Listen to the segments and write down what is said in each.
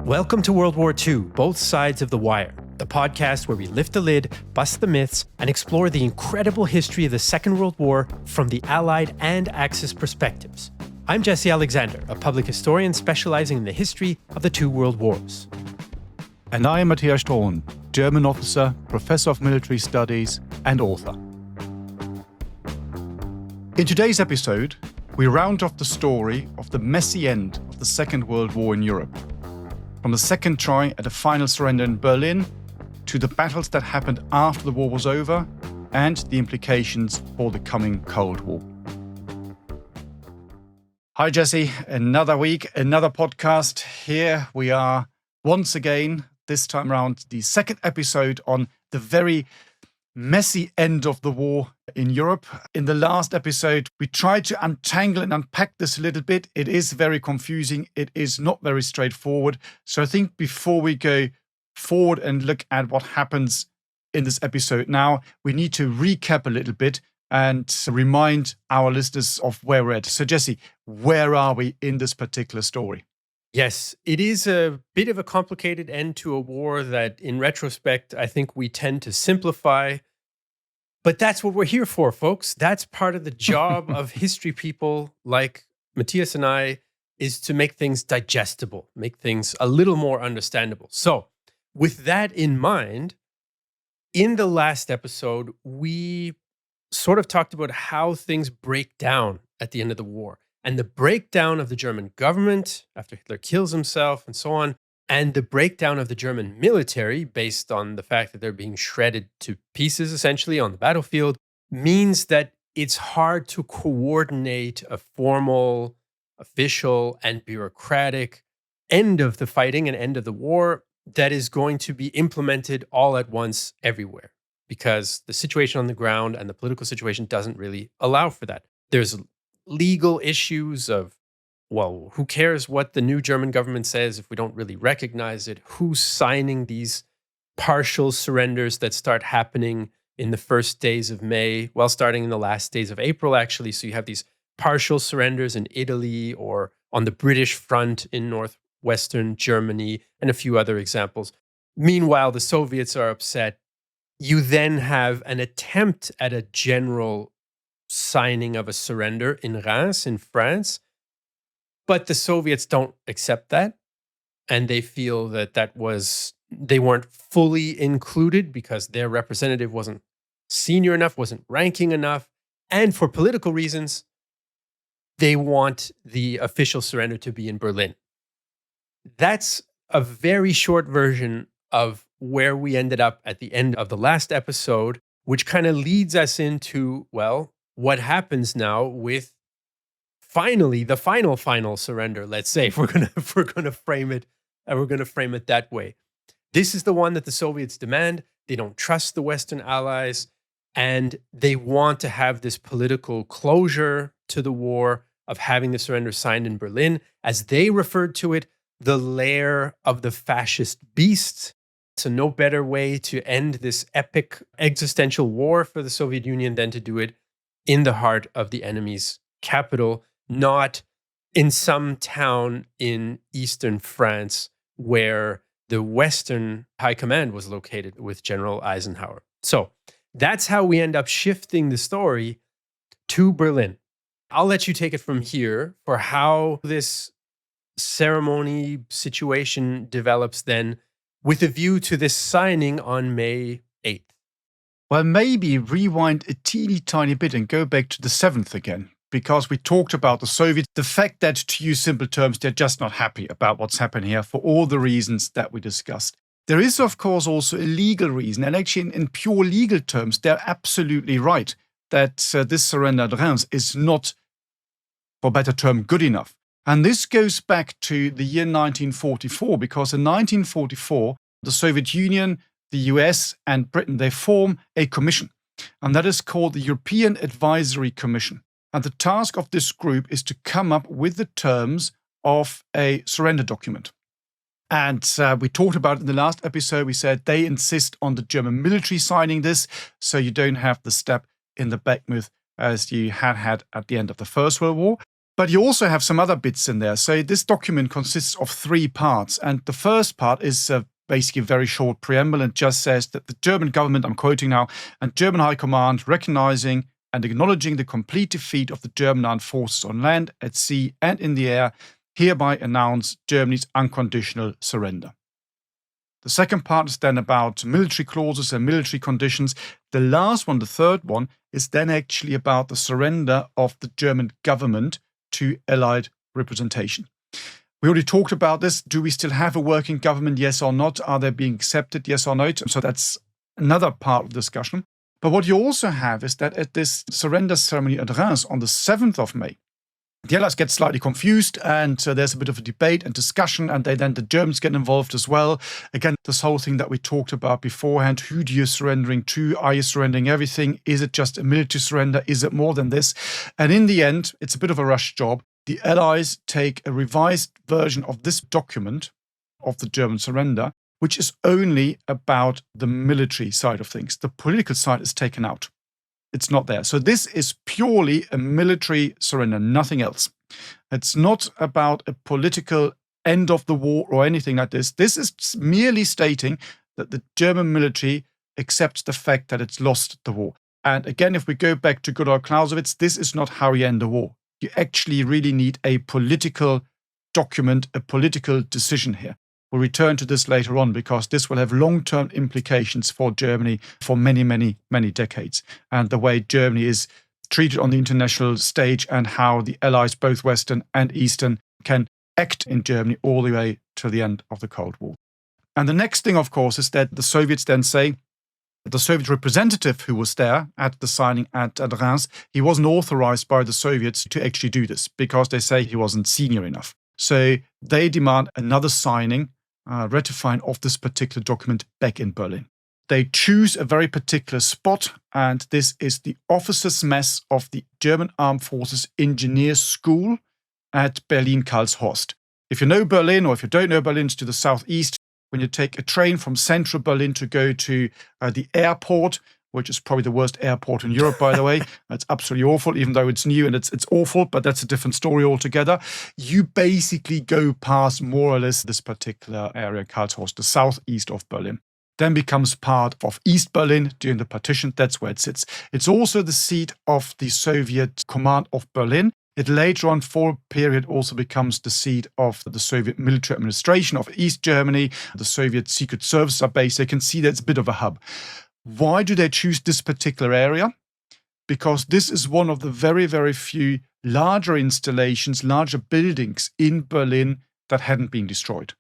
Welcome to World War II, Both Sides of the Wire, the podcast where we lift the lid, bust the myths, and explore the incredible history of the Second World War from the Allied and Axis perspectives. I'm Jesse Alexander, a public historian specializing in the history of the two world wars. And I am Matthias Strohn, German officer, professor of military studies, and author. In today's episode, we round off the story of the messy end of the Second World War in Europe. From the second try at a final surrender in Berlin, to the battles that happened after the war was over, and the implications for the coming Cold War. Hi Jesse, another week, another podcast. Here we are once again, this time around, the second episode on the very messy end of the war in Europe. In the last episode, we tried to untangle and unpack this a little bit. It is very confusing. It is not very straightforward. So I think before we go forward and look at what happens in this episode now, we need to recap a little bit and remind our listeners of where we're at. So Jesse, where are we in this particular story? Yes, it is a bit of a complicated end to a war that, in retrospect, I think we tend to simplify. But that's what we're here for, folks. That's part of the job of history people like Matthias and I, is to make things digestible, make things a little more understandable. So, with that in mind, in the last episode, we sort of talked about how things break down at the end of the war. And the breakdown of the German government after Hitler kills himself and so on, and the breakdown of the German military based on the fact that they're being shredded to pieces essentially on the battlefield, means that it's hard to coordinate a formal, official, and bureaucratic end of the fighting and end of the war that is going to be implemented all at once everywhere, because the situation on the ground and the political situation doesn't really allow for that. There's legal issues of, well, who cares what the new German government says if we don't really recognize it? Who's signing these partial surrenders that start happening in the first days of May, well, starting in the last days of April, actually. So you have these partial surrenders in Italy or on the British front in northwestern Germany and a few other examples. Meanwhile, the Soviets are upset. You then have an attempt at a general signing of a surrender in Reims in France. But the Soviets don't accept that. And they feel that they weren't fully included because their representative wasn't senior enough, wasn't ranking enough. And for political reasons, they want the official surrender to be in Berlin. That's a very short version of where we ended up at the end of the last episode, which kind of leads us into, well, what happens now with finally the final surrender, let's say, if we're gonna frame it, and we're gonna frame it that way. This is the one that the Soviets demand. They don't trust the Western allies, and they want to have this political closure to the war of having the surrender signed in Berlin, as they referred to it, the lair of the fascist beast. So no better way to end this epic existential war for the Soviet Union than to do it in the heart of the enemy's capital, not in some town in eastern France where the Western High Command was located with General Eisenhower. So that's how we end up shifting the story to Berlin. I'll let you take it from here for how this ceremony situation develops then, with a view to this signing on May 8th. Well, maybe rewind a teeny tiny bit and go back to the 7th again, because we talked about the Soviets, the fact that, to use simple terms, they're just not happy about what's happened here for all the reasons that we discussed. There is, of course, also a legal reason, and actually in pure legal terms, they're absolutely right that this surrender at Reims is not, for a better term, good enough. And this goes back to the year 1944, because in 1944, the Soviet Union, the US and Britain, they form a commission, and that is called the European Advisory Commission. And the task of this group is to come up with the terms of a surrender document. And we talked about it in the last episode. We said they insist on the German military signing this, so you don't have the stab in the back as you had at the end of the First World War. But you also have some other bits in there. So this document consists of 3 parts. And the first part is basically a very short preamble and just says that the German government, I'm quoting now, and German High Command recognizing and acknowledging the complete defeat of the German armed forces on land, at sea, and in the air, hereby announce Germany's unconditional surrender. The second part is then about military clauses and military conditions. The last one, the third one, is then actually about the surrender of the German government to Allied representation. We already talked about this. Do we still have a working government? Yes or not? Are they being accepted? Yes or no? So that's another part of the discussion. But what you also have is that at this surrender ceremony at Reims on the 7th of May, the Allies get slightly confused and there's a bit of a debate and discussion, and the Germans get involved as well. Again, this whole thing that we talked about beforehand, who do you surrendering to? Are you surrendering everything? Is it just a military surrender? Is it more than this? And in the end, it's a bit of a rush job. The Allies take a revised version of this document of the German surrender, which is only about the military side of things. The political side is taken out. It's not there. So this is purely a military surrender, nothing else. It's not about a political end of the war or anything like this. This is merely stating that the German military accepts the fact that it's lost the war. And again, if we go back to good old Clausewitz, this is not how you end a war. You actually really need a political document, a political decision here. We'll return to this later on because this will have long-term implications for Germany for many, many, many decades. And the way Germany is treated on the international stage and how the Allies, both Western and Eastern, can act in Germany all the way to the end of the Cold War. And the next thing, of course, is that the Soviets then say the Soviet representative who was there at the signing at Reims, he wasn't authorized by the Soviets to actually do this because they say he wasn't senior enough. So they demand another signing, ratifying of this particular document back in Berlin. They choose a very particular spot, and this is the officers' mess of the German Armed Forces Engineers School at Berlin-Karlshorst. If you know Berlin, or if you don't know Berlin, it's to the southeast. When you take a train from central Berlin to go to the airport, which is probably the worst airport in Europe, by the way. It's absolutely awful, even though it's new and it's awful, but that's a different story altogether. You basically go past more or less this particular area, Karlshorst, the southeast of Berlin. Then becomes part of East Berlin during the partition. That's where it sits. It's also the seat of the Soviet command of Berlin. It later on, for a period, also becomes the seat of the Soviet military administration of East Germany. The Soviet secret services are based. You can see that it's a bit of a hub. Why do they choose this particular area? Because this is one of the very, very few larger installations, larger buildings in Berlin that hadn't been destroyed.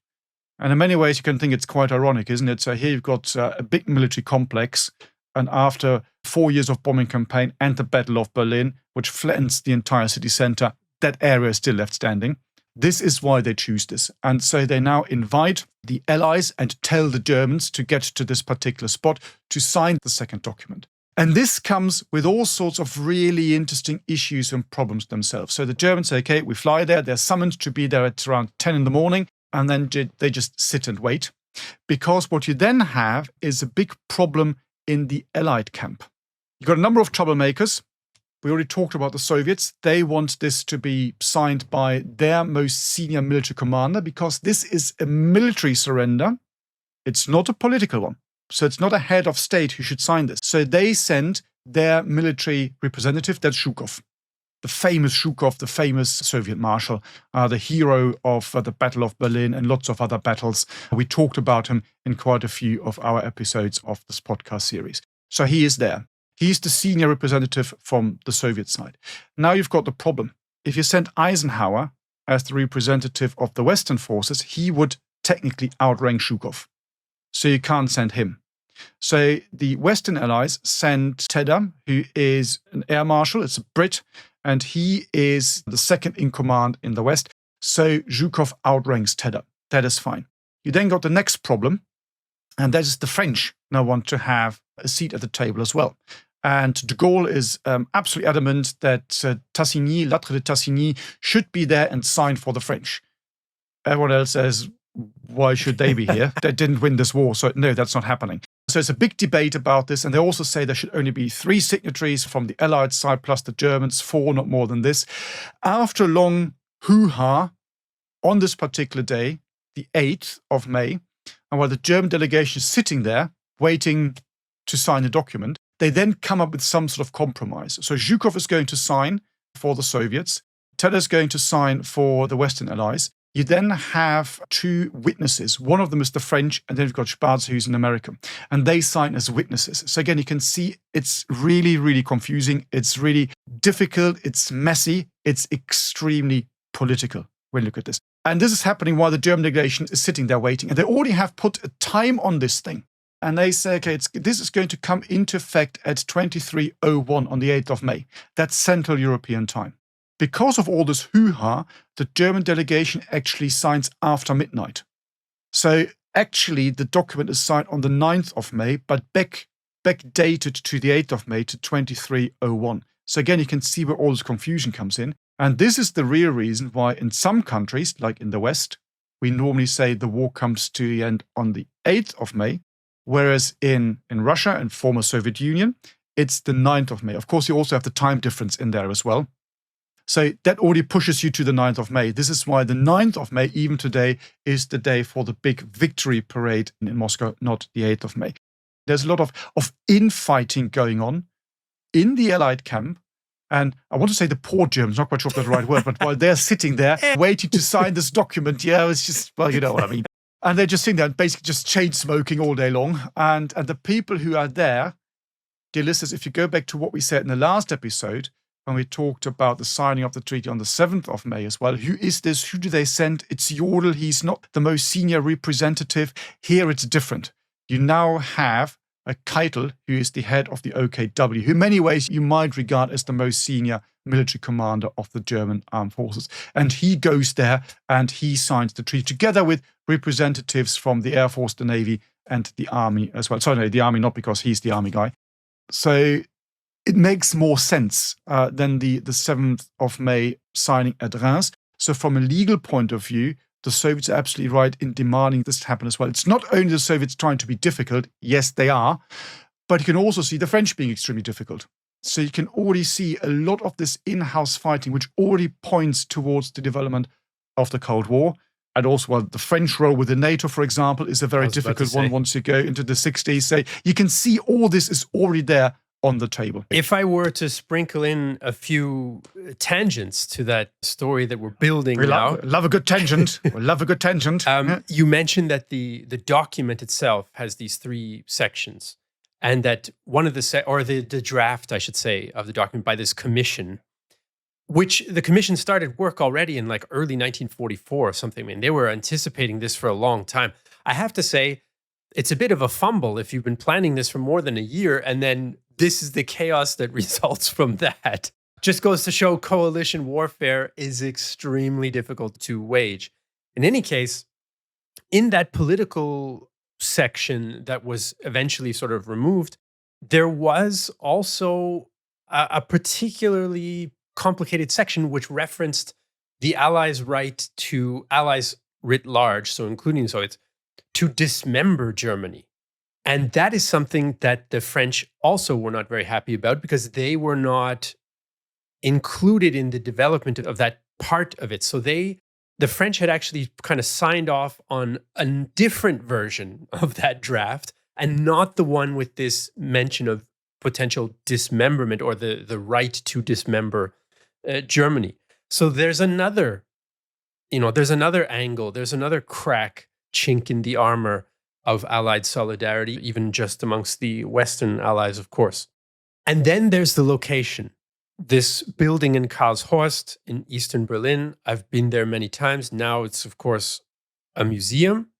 And in many ways, you can think it's quite ironic, isn't it? So here you've got a big military complex, and after 4 years of bombing campaign and the Battle of Berlin, which flattens the entire city center, that area is still left standing. This is why they choose this. And so they now invite the Allies and tell the Germans to get to this particular spot to sign the second document. And this comes with all sorts of really interesting issues and problems themselves. So the Germans say, okay, we fly there. They're summoned to be there at around 10 in the morning. And then they just sit and wait. Because what you then have is a big problem in the Allied camp. You've got a number of troublemakers. We already talked about the Soviets. They want this to be signed by their most senior military commander because this is a military surrender. It's not a political one. So it's not a head of state who should sign this. So they send their military representative, that's Zhukov. The famous Zhukov, the famous Soviet marshal, the hero of the Battle of Berlin and lots of other battles. We talked about him in quite a few of our episodes of this podcast series. So he is there. He's the senior representative from the Soviet side. Now you've got the problem. If you send Eisenhower as the representative of the Western forces, he would technically outrank Zhukov. So you can't send him. So the Western allies send Tedder, who is an air marshal. It's a Brit. And he is the second in command in the West. So Zhukov outranks Tedder. That is fine. You then got the next problem, and that is the French now want to have a seat at the table as well. And de Gaulle is absolutely adamant that Tassigny, Lattre de Tassigny, should be there and sign for the French. Everyone else says, why should they be here? They didn't win this war, so no, that's not happening. So it's a big debate about this. And they also say there should only be 3 signatories from the Allied side plus the Germans, 4, not more than this. After a long hoo-ha on this particular day, the 8th of May, and while the German delegation is sitting there waiting to sign the document, they then come up with some sort of compromise. So Zhukov is going to sign for the Soviets. Teller is going to sign for the Western Allies. You then have 2 witnesses. One of them is the French, and then you've got Spaatz, who's an American. And they sign as witnesses. So again, you can see it's really, really confusing. It's really difficult. It's messy. It's extremely political when you look at this. And this is happening while the German delegation is sitting there waiting. And they already have put a time on this thing. And they say, okay, this is going to come into effect at 23:01 on the 8th of May. That's Central European time. Because of all this hoo-ha, the German delegation actually signs after midnight. So actually, the document is signed on the 9th of May, but backdated to the 8th of May to 23:01. So again, you can see where all this confusion comes in. And this is the real reason why in some countries, like in the West, we normally say the war comes to the end on the 8th of May, whereas in Russia and former Soviet Union, it's the 9th of May. Of course, you also have the time difference in there as well. So that already pushes you to the 9th of May. This is why the 9th of May, even today, is the day for the big victory parade in Moscow, not the 8th of May. There's a lot of infighting going on in the Allied camp. And I want to say the poor Germans, not quite sure if that's the right word, but while they're sitting there waiting to sign this document, it's just, well, you know what I mean. And they're just sitting there and basically just chain smoking all day long. And the people who are there, dear listeners, if you go back to what we said in the last episode, when we talked about the signing of the treaty on the 7th of May as well. Who is this? Who do they send? It's Jodl. He's not the most senior representative. Here it's different. You now have a Keitel, who is the head of the OKW, who in many ways you might regard as the most senior military commander of the German armed forces. And he goes there and he signs the treaty together with representatives from the Air Force, the Navy, and the Army as well. Sorry, no, the Army, not because he's the Army guy. So it makes more sense than the 7th of May signing at Reims. So from a legal point of view, the Soviets are absolutely right in demanding this to happen as well. It's not only the Soviets trying to be difficult, yes, they are, but you can also see the French being extremely difficult. So you can already see a lot of this in-house fighting, which already points towards the development of the Cold War. And also, well, the French role with the NATO, for example, is a very difficult one once you go into the 60s. So you can see all this is already there on the table. If I were to sprinkle in a few tangents to that story that we're building now. Love a good tangent. We love a good tangent. You mentioned that the document itself has these 3 sections, and that one of the draft, I should say, of the document by this commission, which the commission started work already in like early 1944 or something. I mean, they were anticipating this for a long time. I have to say, it's a bit of a fumble if you've been planning this for more than a year, and then this is the chaos that results from that. Just goes to show coalition warfare is extremely difficult to wage. In any case, in that political section that was eventually sort of removed, there was also a particularly complicated section which referenced the Allies' right to Allies writ large, so including the Soviets, to dismember Germany. And that is something that the French also were not very happy about, because they were not included in the development of that part of it. So the French had actually kind of signed off on a different version of that draft, and not the one with this mention of potential dismemberment or the right to dismember Germany. So there's another angle, there's another crack, chink in the armor of Allied solidarity, even just amongst the Western Allies, of course. And then there's the location. This building in Karlshorst in Eastern Berlin, I've been there many times. Now it's, of course, a museum,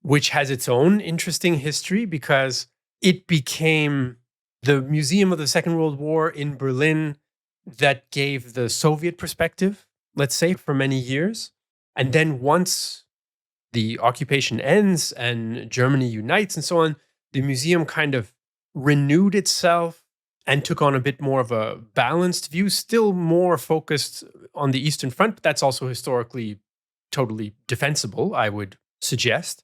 which has its own interesting history, because it became the Museum of the Second World War in Berlin that gave the Soviet perspective, let's say, for many years. And then once the occupation ends and Germany unites and so on, the museum kind of renewed itself and took on a bit more of a balanced view, still more focused on the Eastern Front, but that's also historically totally defensible, I would suggest,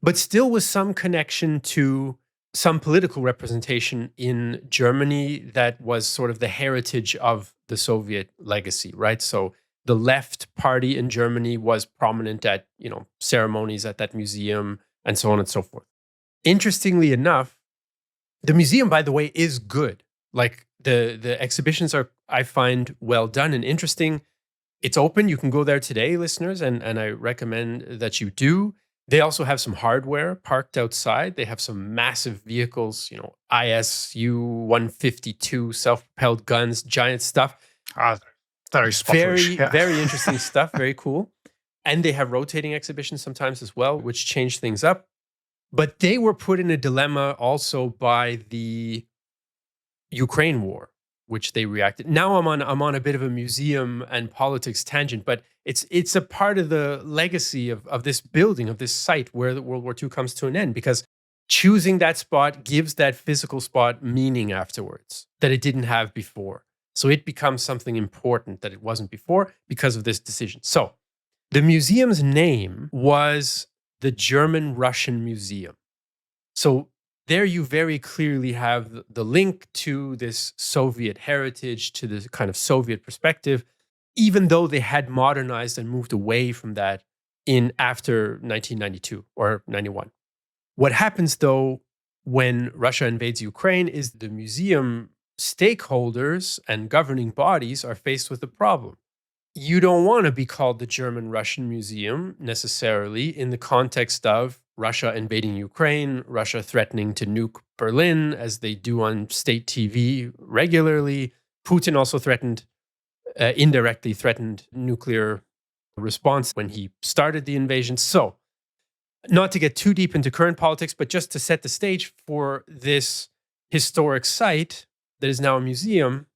but still with some connection to some political representation in Germany that was sort of the heritage of the Soviet legacy, right? So the left party in Germany was prominent at, ceremonies at that museum and so on and so forth. Interestingly enough, the museum, by the way, is good. Like the exhibitions are, I find, well done and interesting. It's open. You can go there today, listeners, and I recommend that you do. They also have some hardware parked outside. They have some massive vehicles, ISU 152 self-propelled guns, giant stuff. Very Very, very interesting stuff. Very cool. And they have rotating exhibitions sometimes as well, which change things up. But they were put in a dilemma also by the Ukraine war, which they reacted. Now I'm on a bit of a museum and politics tangent, but it's a part of the legacy of this building, of this site where the World War II comes to an end, because choosing that spot gives that physical spot meaning afterwards that it didn't have before. So it becomes something important that it wasn't before because of this decision. So the museum's name was the German-Russian Museum. So there you very clearly have the link to this Soviet heritage, to this kind of Soviet perspective, even though they had modernized and moved away from that after 1992 or 91. What happens, though, when Russia invades Ukraine is the museum stakeholders and governing bodies are faced with a problem. You don't want to be called the German-Russian Museum necessarily in the context of Russia invading Ukraine, Russia threatening to nuke Berlin, as they do on state TV regularly. Putin also indirectly threatened nuclear response when he started the invasion. So, not to get too deep into current politics, but just to set the stage for this historic site that is now a museum,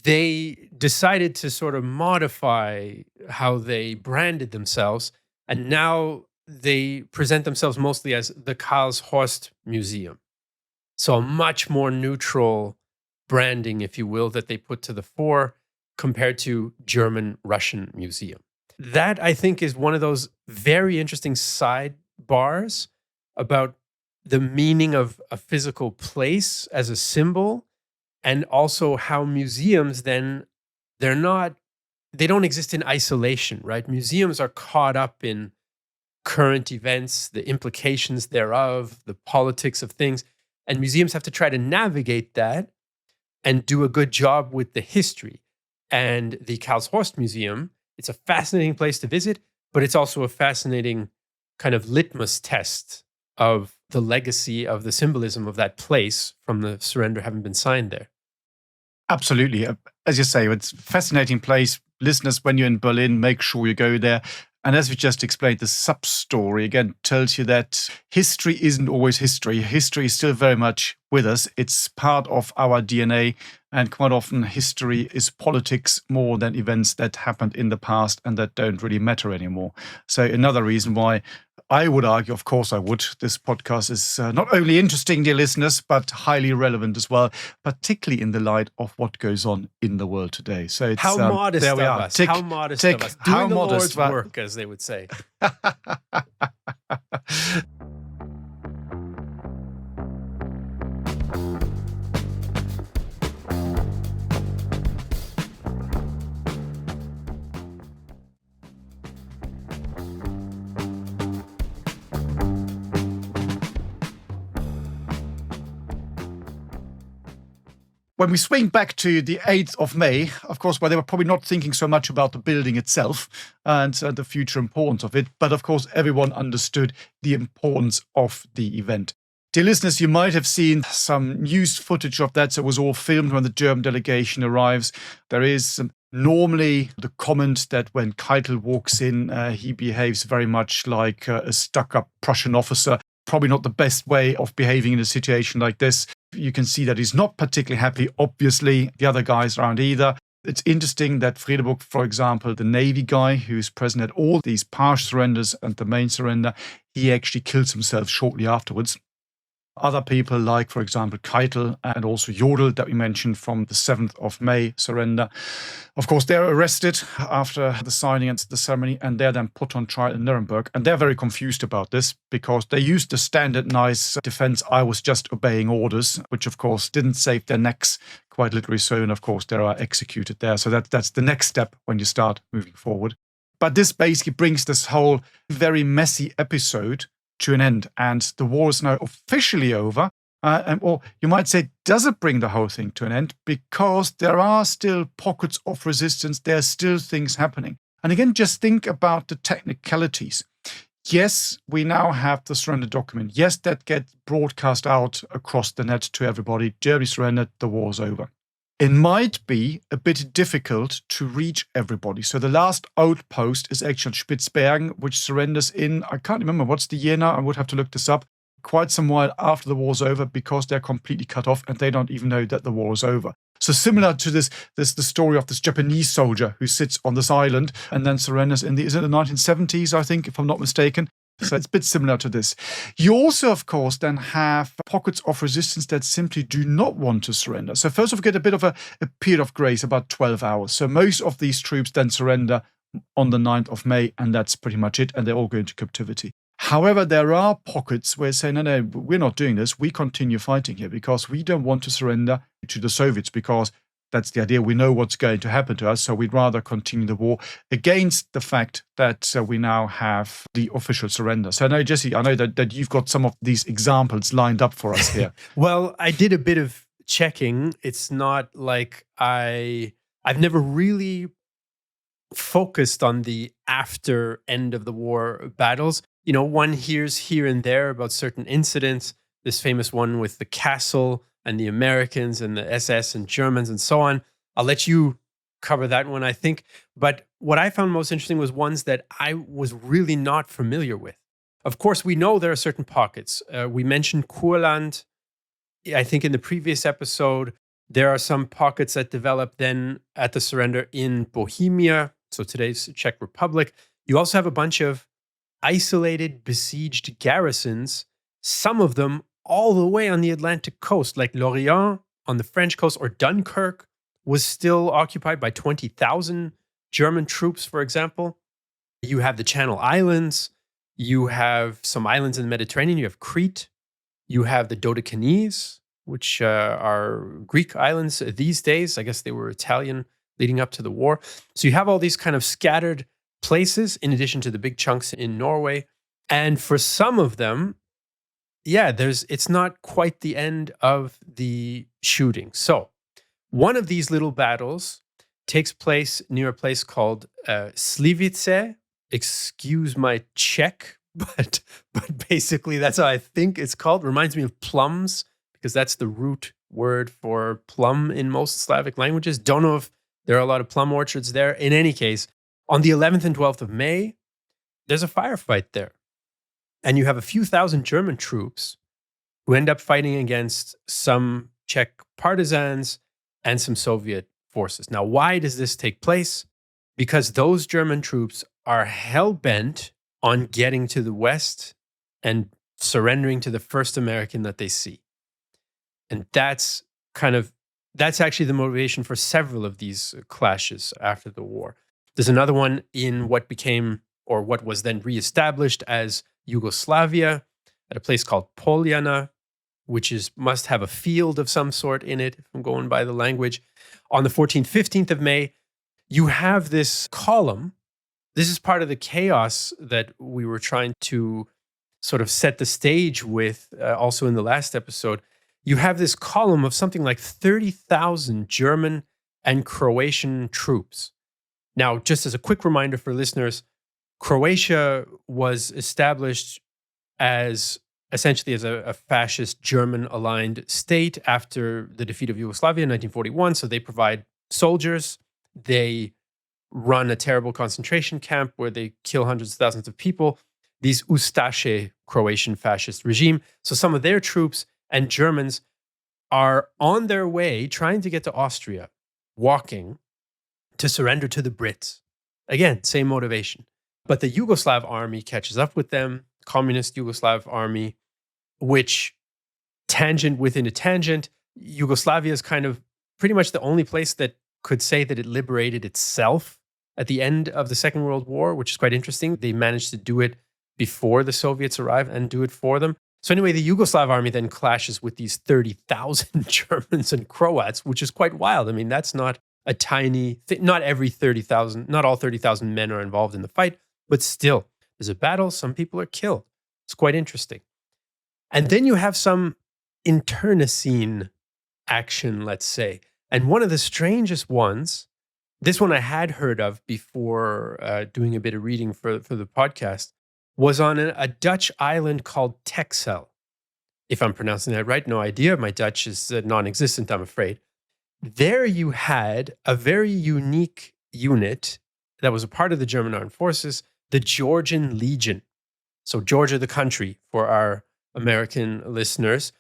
they decided to sort of modify how they branded themselves. And now they present themselves mostly as the Karlshorst Museum. So a much more neutral branding, if you will, that they put to the fore compared to German-Russian Museum. That, I think, is one of those very interesting sidebars about the meaning of a physical place as a symbol, and also how museums then, they don't exist in isolation, right? Museums are caught up in current events, the implications thereof, the politics of things. And museums have to try to navigate that and do a good job with the history. And the Karlshorst Museum, it's a fascinating place to visit, but it's also a fascinating kind of litmus test of the legacy of the symbolism of that place from the surrender having been signed there. Absolutely. As you say, it's a fascinating place. Listeners, when you're in Berlin, make sure you go there. And as we just explained, the sub-story again tells you that history isn't always history. History is still very much with us. It's part of our DNA. And quite often, history is politics more than events that happened in the past and that don't really matter anymore. So another reason why I would argue, of course I would, this podcast is not only interesting, dear listeners, but highly relevant as well, particularly in the light of what goes on in the world today. So it's, how modest there we of are. us. How modest of us. Doing the Lord's work, as they would say. When we swing back to the 8th of May, of course, where they were probably not thinking so much about the building itself and the future importance of it, but of course, everyone understood the importance of the event. Dear listeners, you might have seen some news footage of that. So it was all filmed when the German delegation arrives. There is normally the comment that when Keitel walks in, he behaves very much like a stuck-up Prussian officer. Probably not the best way of behaving in a situation like this. You can see that he's not particularly happy. Obviously, the other guys aren't either. It's interesting that Friedeburg, for example, the Navy guy who's present at all these partial surrenders and the main surrender, he actually kills himself shortly afterwards. Other people like, for example, Keitel and also Jodl that we mentioned from the 7th of May surrender. Of course, they're arrested after the signing and the ceremony, and they're then put on trial in Nuremberg. And they're very confused about this because they used the standard nice defense, I was just obeying orders, which of course didn't save their necks, quite literally so. And of course, they are executed there. So that's the next step when you start moving forward. But this basically brings this whole very messy episode to an end. And the war is now officially over. Or you might say, does it bring the whole thing to an end? Because there are still pockets of resistance. There are still things happening. And again, just think about the technicalities. Yes, we now have the surrender document. Yes, that gets broadcast out across the net to everybody. Germany surrendered, the war's over. It might be a bit difficult to reach everybody. So the last outpost is actually Spitzbergen, which surrenders in, I can't remember what's the year now, I would have to look this up, quite some while after the war's over because they're completely cut off and they don't even know that the war is over. So similar to this the story of this Japanese soldier who sits on this island and then surrenders is it the 1970s, I think, if I'm not mistaken. So it's a bit similar to this. You also, of course, then have pockets of resistance that simply do not want to surrender. So first of all, get a bit of a period of grace, about 12 hours. So most of these troops then surrender on the 9th of May, and that's pretty much it, and they all go into captivity. However, there are pockets where say, no, we're not doing this. We continue fighting here because we don't want to surrender to the Soviets because that's the idea. We know what's going to happen to us, so we'd rather continue the war against the fact that we now have the official surrender. So now, Jesse, I know that you've got some of these examples lined up for us here. Well, I did a bit of checking. It's not like I've never really focused on the after end of the war battles. You know, one hears here and there about certain incidents, this famous one with the castle and the Americans and the SS and Germans and so on. I'll let you cover that one, I think. But what I found most interesting was ones that I was really not familiar with. Of course, we know there are certain pockets. We mentioned Kurland, I think, in the previous episode. There are some pockets that developed then at the surrender in Bohemia, so today's Czech Republic. You also have a bunch of isolated, besieged garrisons, some of them all the way on the Atlantic coast, like Lorient on the French coast, or Dunkirk was still occupied by 20,000 German troops, for example. You have the Channel Islands. You have some islands in the Mediterranean. You have Crete. You have the Dodecanese, which are Greek islands these days. I guess they were Italian leading up to the war. So you have all these kind of scattered places in addition to the big chunks in Norway. And for some of them, yeah, it's not quite the end of the shooting. So one of these little battles takes place near a place called Slivice. Excuse my Czech, but basically that's how I think it's called. Reminds me of plums because that's the root word for plum in most Slavic languages. Don't know if there are a lot of plum orchards there. In any case, on the 11th and 12th of May, there's a firefight there. And you have a few thousand German troops who end up fighting against some Czech partisans and some Soviet forces. Now, why does this take place? Because those German troops are hell-bent on getting to the West and surrendering to the first American that they see. And that's actually the motivation for several of these clashes after the war. There's another one in what became, or what was then reestablished as Yugoslavia, at a place called Poljana, which must have a field of some sort in it, if I'm going by the language. On the 14th, 15th of May, you have this column. This is part of the chaos that we were trying to sort of set the stage with, also in the last episode. You have this column of something like 30,000 German and Croatian troops. Now, just as a quick reminder for listeners, Croatia was established essentially as a fascist German-aligned state after the defeat of Yugoslavia in 1941. So they provide soldiers. They run a terrible concentration camp where they kill hundreds of thousands of people. These Ustaše, Croatian fascist regime. So some of their troops and Germans are on their way trying to get to Austria, walking to surrender to the Brits. Again, same motivation. But the Yugoslav army catches up with them, communist Yugoslav army, which tangent within a tangent. Yugoslavia is kind of pretty much the only place that could say that it liberated itself at the end of the Second World War, which is quite interesting. They managed to do it before the Soviets arrived and do it for them. So anyway, the Yugoslav army then clashes with these 30,000 Germans and Croats, which is quite wild. I mean, that's not a tiny thing. Not every 30,000, not all 30,000 men are involved in the fight, but still, there's a battle. Some people are killed. It's quite interesting. And then you have some internecine action, let's say. And one of the strangest ones, this one I had heard of before doing a bit of reading for the podcast, was on a Dutch island called Texel. If I'm pronouncing that right, no idea. My Dutch is non-existent, I'm afraid. There you had a very unique unit that was a part of the German armed forces, the Georgian Legion. So Georgia, the country, for our American listeners.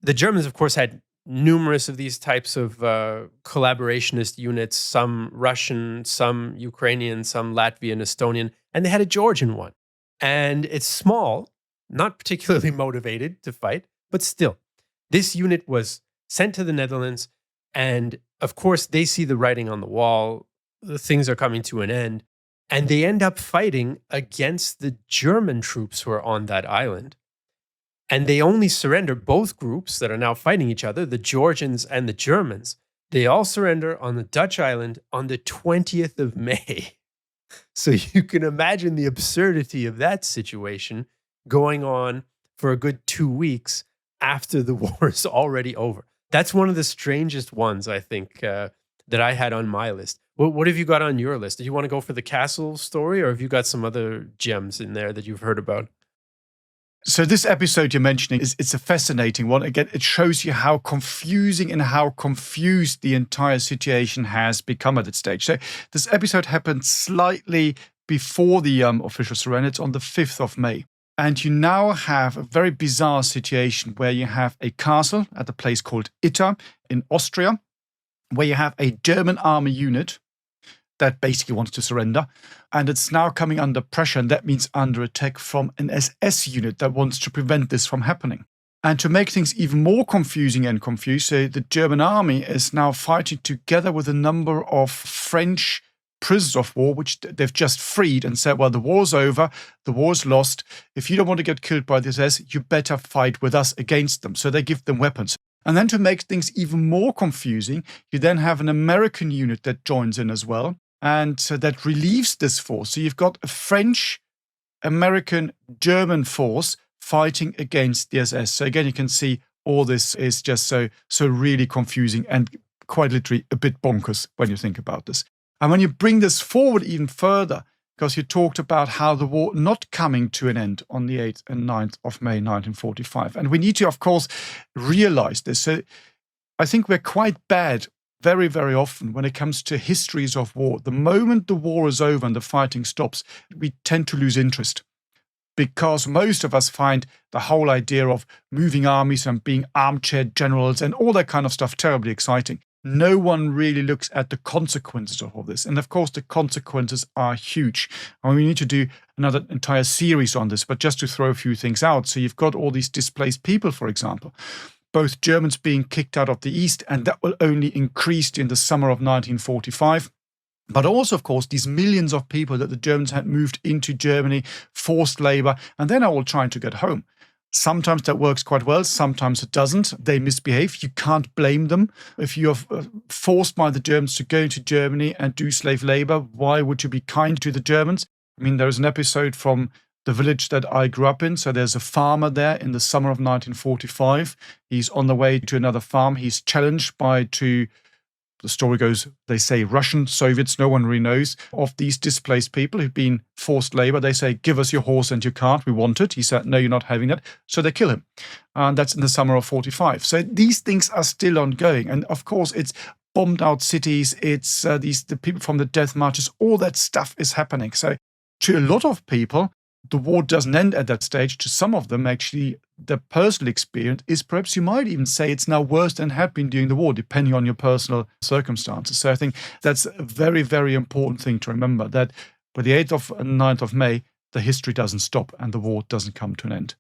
The Germans, of course, had numerous of these types of collaborationist units, some Russian, some Ukrainian, some Latvian, Estonian, and they had a Georgian one. And it's small, not particularly motivated to fight, but still, this unit was sent to the Netherlands. And of course, they see the writing on the wall. The things are coming to an end. And they end up fighting against the German troops who are on that island. And they only surrender, both groups that are now fighting each other, the Georgians and the Germans, they all surrender on the Dutch island on the 20th of May. So you can imagine the absurdity of that situation going on for a good 2 weeks after the war is already over. That's one of the strangest ones, I think, that I had on my list. What have you got on your list? Do you want to go for the castle story, or have you got some other gems in there that you've heard about? So this episode you're mentioning, it's a fascinating one. Again, it shows you how confusing and how confused the entire situation has become at that stage. So this episode happened slightly before the official surrender. It's on the 5th of May. And you now have a very bizarre situation where you have a castle at a place called Itter in Austria, where you have a German army unit that basically wants to surrender. And it's now coming under pressure, and that means under attack from an SS unit that wants to prevent this from happening. And to make things even more confusing and confused, so the German army is now fighting together with a number of French prisoners of war, which they've just freed, and said, well, the war's over, the war's lost. If you don't want to get killed by the SS, you better fight with us against them. So they give them weapons. And then to make things even more confusing, you then have an American unit that joins in as well, and that relieves this force. So you've got a French, American, German force fighting against the SS. So again, you can see all this is just so really confusing and quite literally a bit bonkers when you think about this. And when you bring this forward even further, because you talked about how the war not coming to an end on the 8th and 9th of May 1945. And we need to, of course, realize this. So I think we're quite bad very, very often when it comes to histories of war. The moment the war is over and the fighting stops, we tend to lose interest, because most of us find the whole idea of moving armies and being armchair generals and all that kind of stuff terribly exciting. No one really looks at the consequences of all this. And of course, the consequences are huge. And we need to do another entire series on this, but just to throw a few things out. So you've got all these displaced people, for example, both Germans being kicked out of the East, and that will only increase in the summer of 1945. But also, of course, these millions of people that the Germans had moved into Germany, forced labor, and then are all trying to get home. Sometimes that works quite well, sometimes it doesn't. They misbehave. You can't blame them. If you're forced by the Germans to go into Germany and do slave labor, why would you be kind to the Germans? I mean, there's an episode from the village that I grew up in. So there's a farmer there in the summer of 1945. He's on the way to another farm. He's challenged by two, the story goes, they say Russian, Soviets, no one really knows, of these displaced people who've been forced labor. They say, give us your horse and your cart, we want it. He said, no, you're not having that. So they kill him. And that's in the summer of 45. So these things are still ongoing. And of course, it's bombed out cities. It's the people from the death marches. All that stuff is happening. So to a lot of people, the war doesn't end at that stage. To some of them, actually, the personal experience is perhaps you might even say it's now worse than it had been during the war, depending on your personal circumstances. So I think that's a very, very important thing to remember, that by the 8th and 9th of May, the history doesn't stop and the war doesn't come to an end.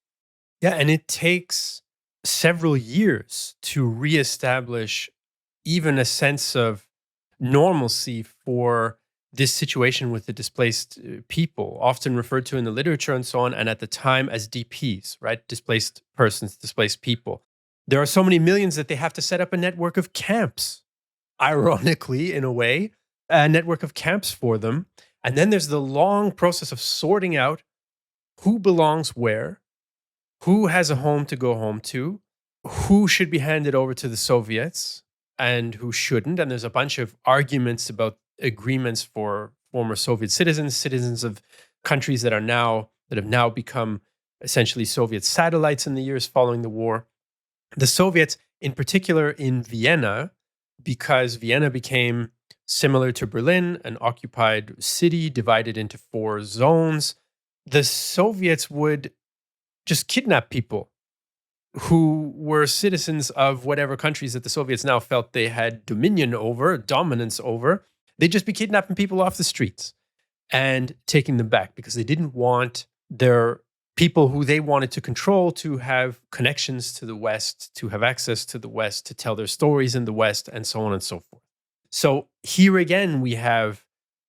Yeah, and it takes several years to reestablish even a sense of normalcy for this situation with the displaced people, often referred to in the literature and so on, and at the time as DPs, right? Displaced persons, displaced people. There are so many millions that they have to set up a network of camps, ironically, in a way, a network of camps for them. And then there's the long process of sorting out who belongs where, who has a home to go home to, who should be handed over to the Soviets and who shouldn't. And there's a bunch of arguments about agreements for former Soviet citizens, citizens of countries that have now become essentially Soviet satellites in the years following the war. The Soviets, in particular in Vienna, because Vienna became similar to Berlin, an occupied city divided into 4 zones, the Soviets would just kidnap people who were citizens of whatever countries that the Soviets now felt they had dominion over, dominance over. They'd just be kidnapping people off the streets and taking them back because they didn't want their people who they wanted to control to have connections to the West, to have access to the West, to tell their stories in the West, and so on and so forth. So here again, we have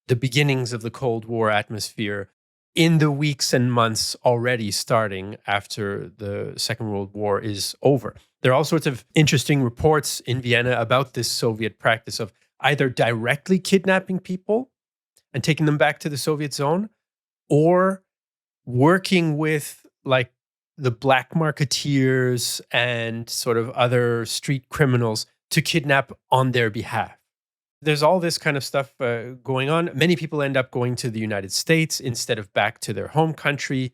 the beginnings of the Cold War atmosphere in the weeks and months already starting after the Second World War is over. There are all sorts of interesting reports in Vienna about this Soviet practice of either directly kidnapping people and taking them back to the Soviet zone, or working with like the black marketeers and sort of other street criminals to kidnap on their behalf. There's all this kind of stuff going on. Many people end up going to the United States instead of back to their home country.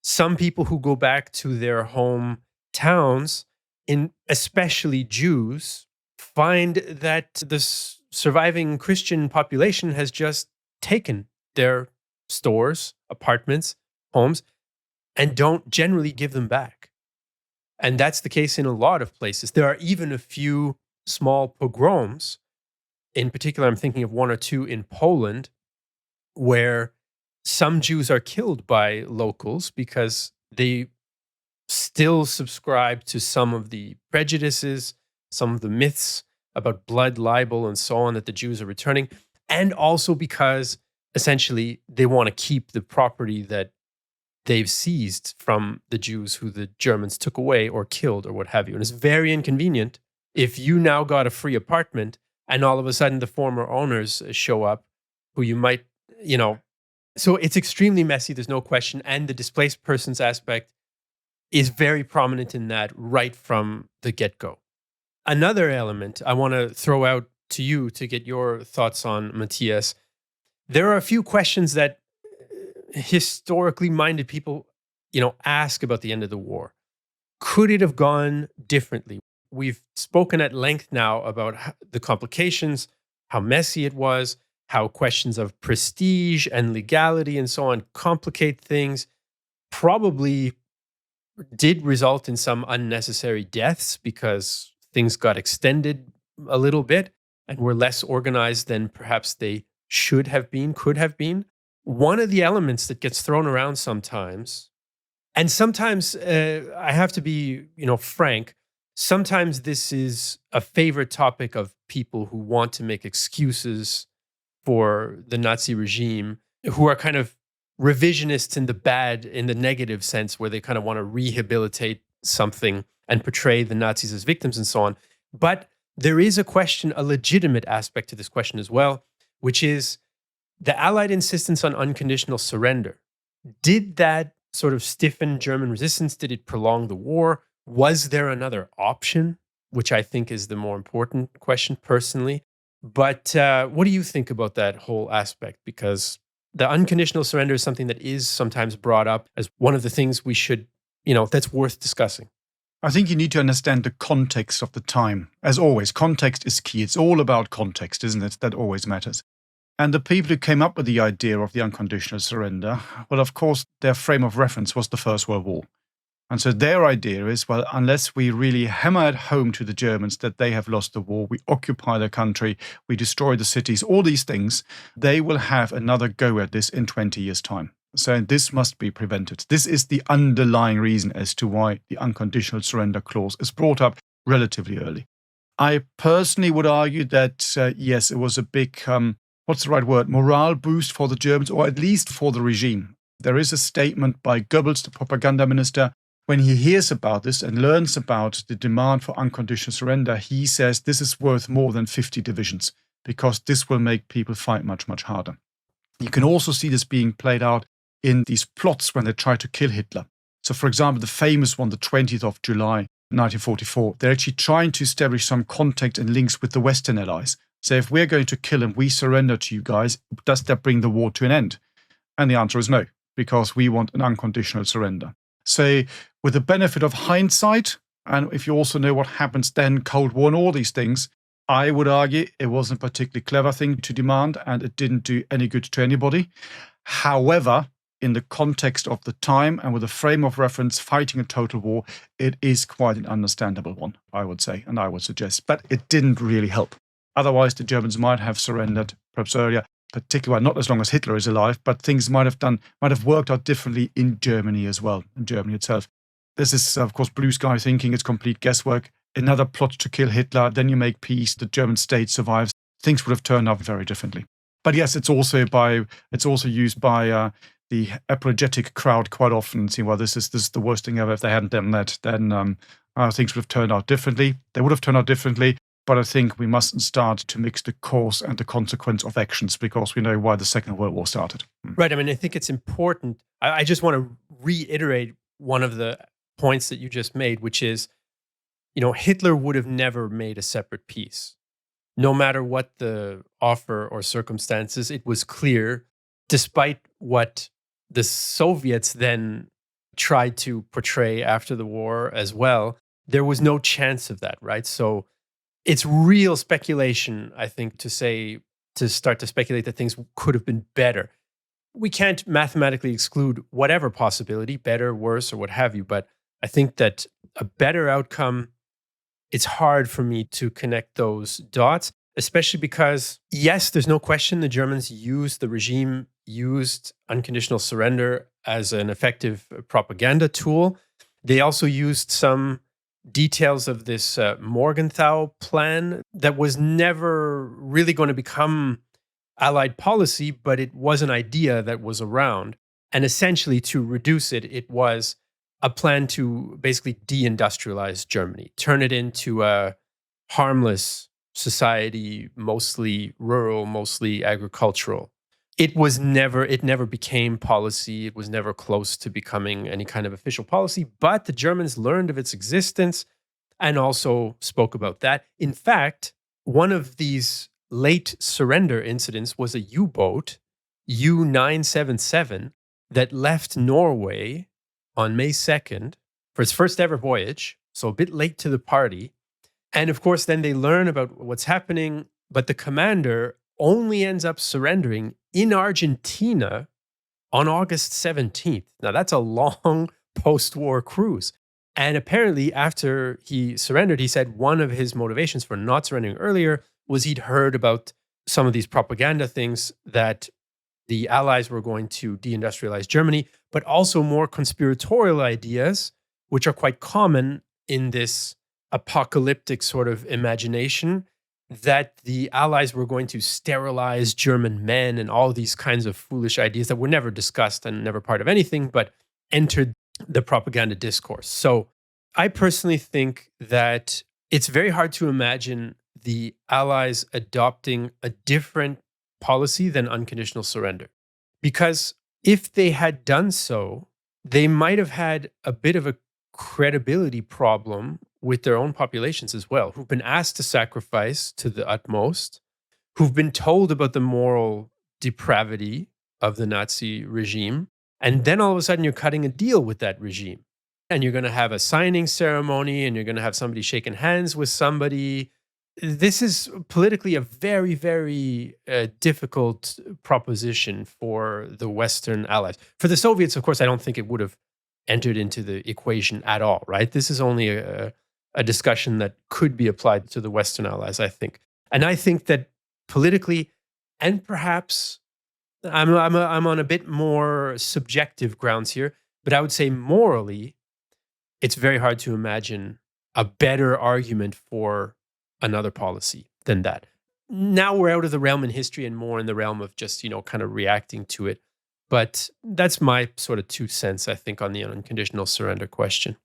Some people who go back to their home towns, especially Jews, find that the surviving Christian population has just taken their stores, apartments, homes, and don't generally give them back. And that's the case in a lot of places. There are even a few small pogroms. In particular, I'm thinking of 1 or 2 in Poland, where some Jews are killed by locals because they still subscribe to some of the prejudices, some of the myths about blood libel and so on that the Jews are returning, and also because essentially they want to keep the property that they've seized from the Jews who the Germans took away or killed or what have you. And it's very inconvenient if you now got a free apartment and all of a sudden the former owners show up who you might, so it's extremely messy, there's no question. And the displaced persons aspect is very prominent in that right from the get-go. Another element I want to throw out to you to get your thoughts on, Matthias. There are a few questions that historically minded people, ask about the end of the war. Could it have gone differently? We've spoken at length now about the complications, how messy it was, how questions of prestige and legality and so on complicate things, probably did result in some unnecessary deaths because things got extended a little bit and were less organized than perhaps they should have been, could have been. One of the elements that gets thrown around sometimes, and sometimes I have to be, frank, sometimes this is a favorite topic of people who want to make excuses for the Nazi regime, who are kind of revisionists in the negative sense, where they kind of want to rehabilitate something and portray the Nazis as victims and so on. But there is a legitimate aspect to this question as well, which is the Allied insistence on unconditional surrender. Did that sort of stiffen German resistance? Did it prolong the war? Was there another option? Which I think is the more important question personally. But what do you think about that whole aspect? Because the unconditional surrender is something that is sometimes brought up as one of the things we should, that's worth discussing. I think you need to understand the context of the time. As always, context is key. It's all about context, isn't it? That always matters. And the people who came up with the idea of the unconditional surrender, well, of course, their frame of reference was the First World War. And so their idea is, well, unless we really hammer it home to the Germans that they have lost the war, we occupy their country, we destroy the cities, all these things, they will have another go at this in 20 years' time. saying this must be prevented. This is the underlying reason as to why the unconditional surrender clause is brought up relatively early. I personally would argue that, yes, it was a big, what's the right word, morale boost for the Germans, or at least for the regime. There is a statement by Goebbels, the propaganda minister. When he hears about this and learns about the demand for unconditional surrender, he says this is worth more than 50 divisions because this will make people fight much, much harder. You can also see this being played out in these plots when they try to kill Hitler. So, for example, the famous one, the 20th of July, 1944, they're actually trying to establish some contact and links with the Western allies. So if we're going to kill him, we surrender to you guys, does that bring the war to an end? And the answer is no, because we want an unconditional surrender. So with the benefit of hindsight, and if you also know what happens then, Cold War and all these things, I would argue it wasn't a particularly clever thing to demand and it didn't do any good to anybody. However, in the context of the time and with a frame of reference, fighting a total war, it is quite an understandable one, I would say, and I would suggest. But it didn't really help. Otherwise, the Germans might have surrendered, perhaps earlier, particularly not as long as Hitler is alive, but things might have worked out differently in Germany as well, in Germany itself. This is, of course, blue sky thinking. It's complete guesswork. Another plot to kill Hitler, then you make peace, the German state survives. Things would have turned out very differently. But yes, it's also used by the apologetic crowd quite often. See, well, this is the worst thing ever. If they hadn't done that, then things would have turned out differently. They would have turned out differently. But I think we mustn't start to mix the cause and the consequence of actions because we know why the Second World War started. Right. I mean, I think it's important. I just want to reiterate one of the points that you just made, which is, Hitler would have never made a separate peace. No matter what the offer or circumstances, it was clear, despite what the Soviets then tried to portray after the war as well, there was no chance of that, right? So it's real speculation, I think, to start to speculate that things could have been better. We can't mathematically exclude whatever possibility, better, worse, or what have you, but I think that a better outcome, it's hard for me to connect those dots, especially because, yes, there's no question the regime used unconditional surrender as an effective propaganda tool. They also used some details of this Morgenthau plan that was never really going to become Allied policy, but it was an idea that was around. And essentially, to reduce it, it was a plan to basically deindustrialize Germany, turn it into a harmless society, mostly rural, mostly agricultural. It never became policy. It was never close to becoming any kind of official policy, but the Germans learned of its existence and also spoke about that. In fact, one of these late surrender incidents was a U-boat, U-977, that left Norway on May 2nd for its first ever voyage, so a bit late to the party. And of course, then they learn about what's happening, but the commander only ends up surrendering in Argentina on August 17th. Now, that's a long post-war cruise. And apparently, after he surrendered, he said one of his motivations for not surrendering earlier was he'd heard about some of these propaganda things that the Allies were going to deindustrialize Germany, but also more conspiratorial ideas, which are quite common in this apocalyptic sort of imagination, that the Allies were going to sterilize German men and all these kinds of foolish ideas that were never discussed and never part of anything, but entered the propaganda discourse. So I personally think that it's very hard to imagine the Allies adopting a different policy than unconditional surrender. Because if they had done so, they might have had a bit of a credibility problem with their own populations as well, who've been asked to sacrifice to the utmost, who've been told about the moral depravity of the Nazi regime. And then all of a sudden, you're cutting a deal with that regime. And you're going to have a signing ceremony, and you're going to have somebody shaking hands with somebody. This is politically a very, very difficult proposition for the Western allies. For the Soviets, of course, I don't think it would have entered into the equation at all, right? This is only a discussion that could be applied to the Western allies, I think. And I think that politically, and perhaps I'm on a bit more subjective grounds here, but I would say morally, it's very hard to imagine a better argument for another policy than that. Now we're out of the realm in history and more in the realm of just, kind of reacting to it. But that's my sort of 2 cents, I think, on the unconditional surrender question.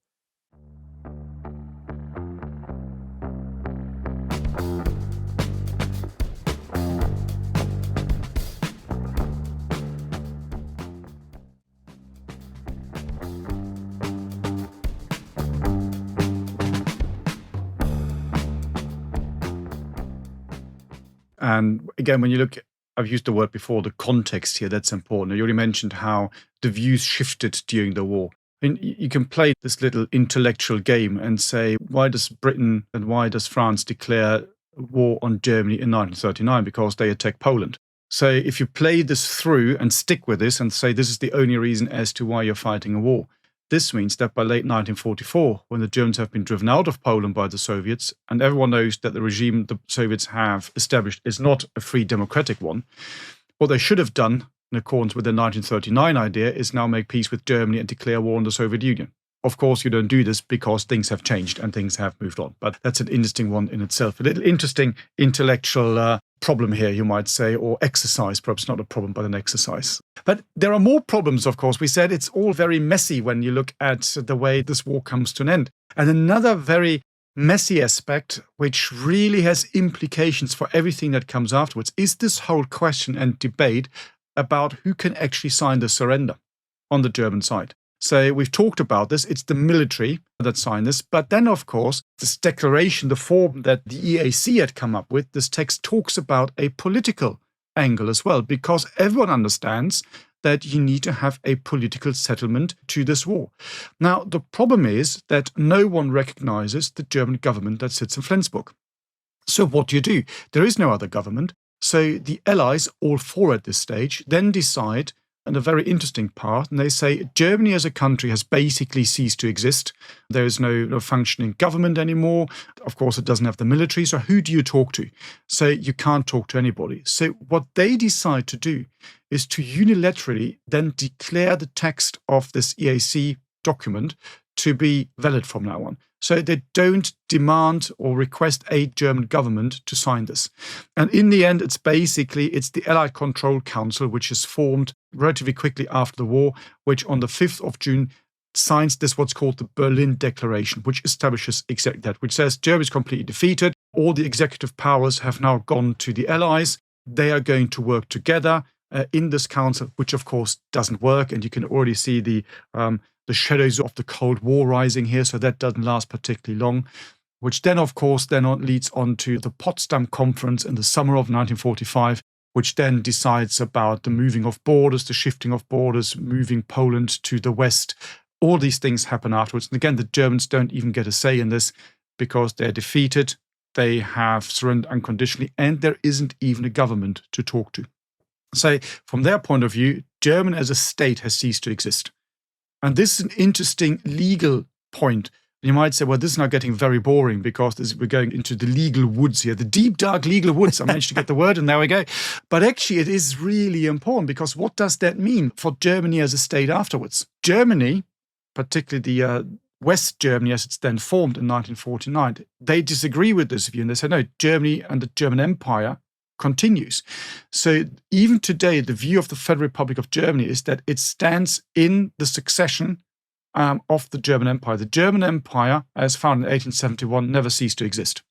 And again, when you look, I've used the word before, the context here, that's important. You already mentioned how the views shifted during the war. I mean, you can play this little intellectual game and say, why does Britain and why does France declare war on Germany in 1939? Because they attacked Poland. So if you play this through and stick with this and say this is the only reason as to why you're fighting a war, this means that by late 1944, when the Germans have been driven out of Poland by the Soviets, and everyone knows that the regime the Soviets have established is not a free democratic one, what they should have done, in accordance with the 1939 idea, is now make peace with Germany and declare war on the Soviet Union. Of course, you don't do this because things have changed and things have moved on. But that's an interesting one in itself. A little interesting intellectual problem here, you might say, or exercise, perhaps not a problem, but an exercise. But there are more problems, of course. We said it's all very messy when you look at the way this war comes to an end. And another very messy aspect, which really has implications for everything that comes afterwards, is this whole question and debate about who can actually sign the surrender on the German side. So we've talked about this. It's the military that signed this. But then, of course, this declaration, the form that the EAC had come up with, this text talks about a political angle as well, because everyone understands that you need to have a political settlement to this war. Now, the problem is that no one recognizes the German government that sits in Flensburg. So what do? There is no other government. So the Allies, all four at this stage, then decide, and a very interesting part, and they say Germany as a country has basically ceased to exist. There is no functioning government anymore. Of course, it doesn't have the military. So who do you talk to? So you can't talk to anybody. So what they decide to do is to unilaterally then declare the text of this EAC document to be valid from now on. So they don't demand or request a German government to sign this. And in the end, it's the Allied Control Council, which is formed relatively quickly after the war, which on the 5th of June signs this, what's called the Berlin Declaration, which establishes exactly that, which says Germany is completely defeated. All the executive powers have now gone to the Allies. They are going to work together in this council, which of course doesn't work. And you can already see the shadows of the Cold War rising here, so that doesn't last particularly long, which then, of course, leads on to the Potsdam Conference in the summer of 1945, which then decides about the moving of borders, the shifting of borders, moving Poland to the west. All these things happen afterwards. And again, the Germans don't even get a say in this because they're defeated, they have surrendered unconditionally, and there isn't even a government to talk to. So from their point of view, Germany as a state has ceased to exist. And this is an interesting legal point. You might say, well, this is now getting very boring because we're going into the legal woods here, the deep, dark legal woods. I managed to get the word, and there we go. But actually, it is really important because what does that mean for Germany as a state afterwards? Germany, particularly the West Germany as it's then formed in 1949, they disagree with this view. And they say, no, Germany and the German Empire continues. So even today, the view of the Federal Republic of Germany is that it stands in the succession of the German Empire. The German Empire, as founded in 1871, never ceased to exist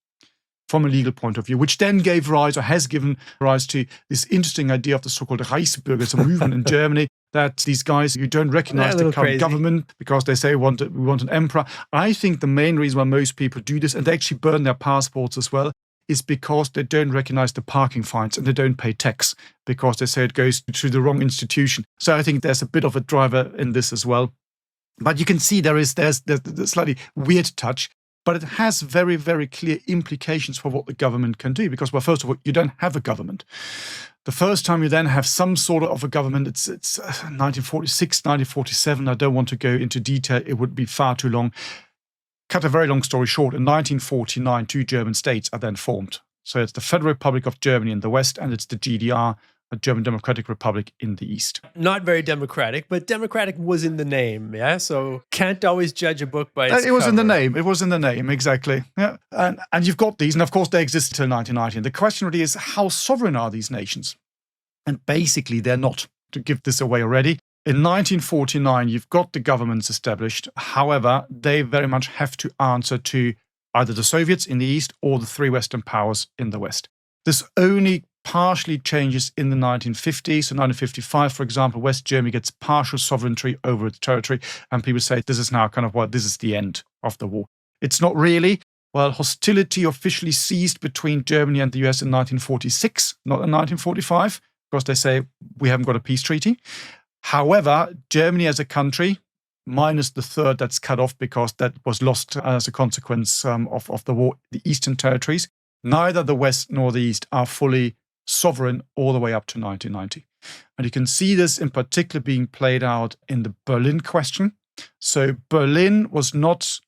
from a legal point of view, which then gave rise or has given rise to this interesting idea of the so-called Reichsbürger, it's a movement in Germany that these guys who don't recognize the current government because they say we want an emperor. I think the main reason why most people do this, and they actually burn their passports as well, is because they don't recognize the parking fines and they don't pay tax because they say it goes to the wrong institution. So I think there's a bit of a driver in this as well. But you can see there's the slightly weird touch, but it has very, very clear implications for what the government can do. Because, well, first of all, you don't have a government. The first time you then have some sort of a government, it's 1946, 1947. I don't want to go into detail. It would be far too long. Cut a very long story short, in 1949, two German states are then formed. So it's the Federal Republic of Germany in the West, and it's the GDR a German Democratic Republic in the east. Not very democratic, but democratic was in the name, yeah? So can't always judge a book by its It was cover. in the name. It was in the name, exactly. Yeah. And you've got these, and of course they exist until 1990. And the question really is, how sovereign are these nations? And basically they're not, to give this away already. In 1949, you've got the governments established. However, they very much have to answer to either the Soviets in the east or the three Western powers in the west. This only partially changes in the 1950s. So 1955, for example, West Germany gets partial sovereignty over its territory. And people say this is now kind of this is the end of the war. It's not really. Well, hostility officially ceased between Germany and the US in 1946, not in 1945, because they say we haven't got a peace treaty. However, Germany as a country, minus the third that's cut off because that was lost as a consequence of the war, the Eastern territories, neither the West nor the East are fully sovereign all the way up to 1990. And you can see this in particular being played out in the Berlin question. So Berlin was not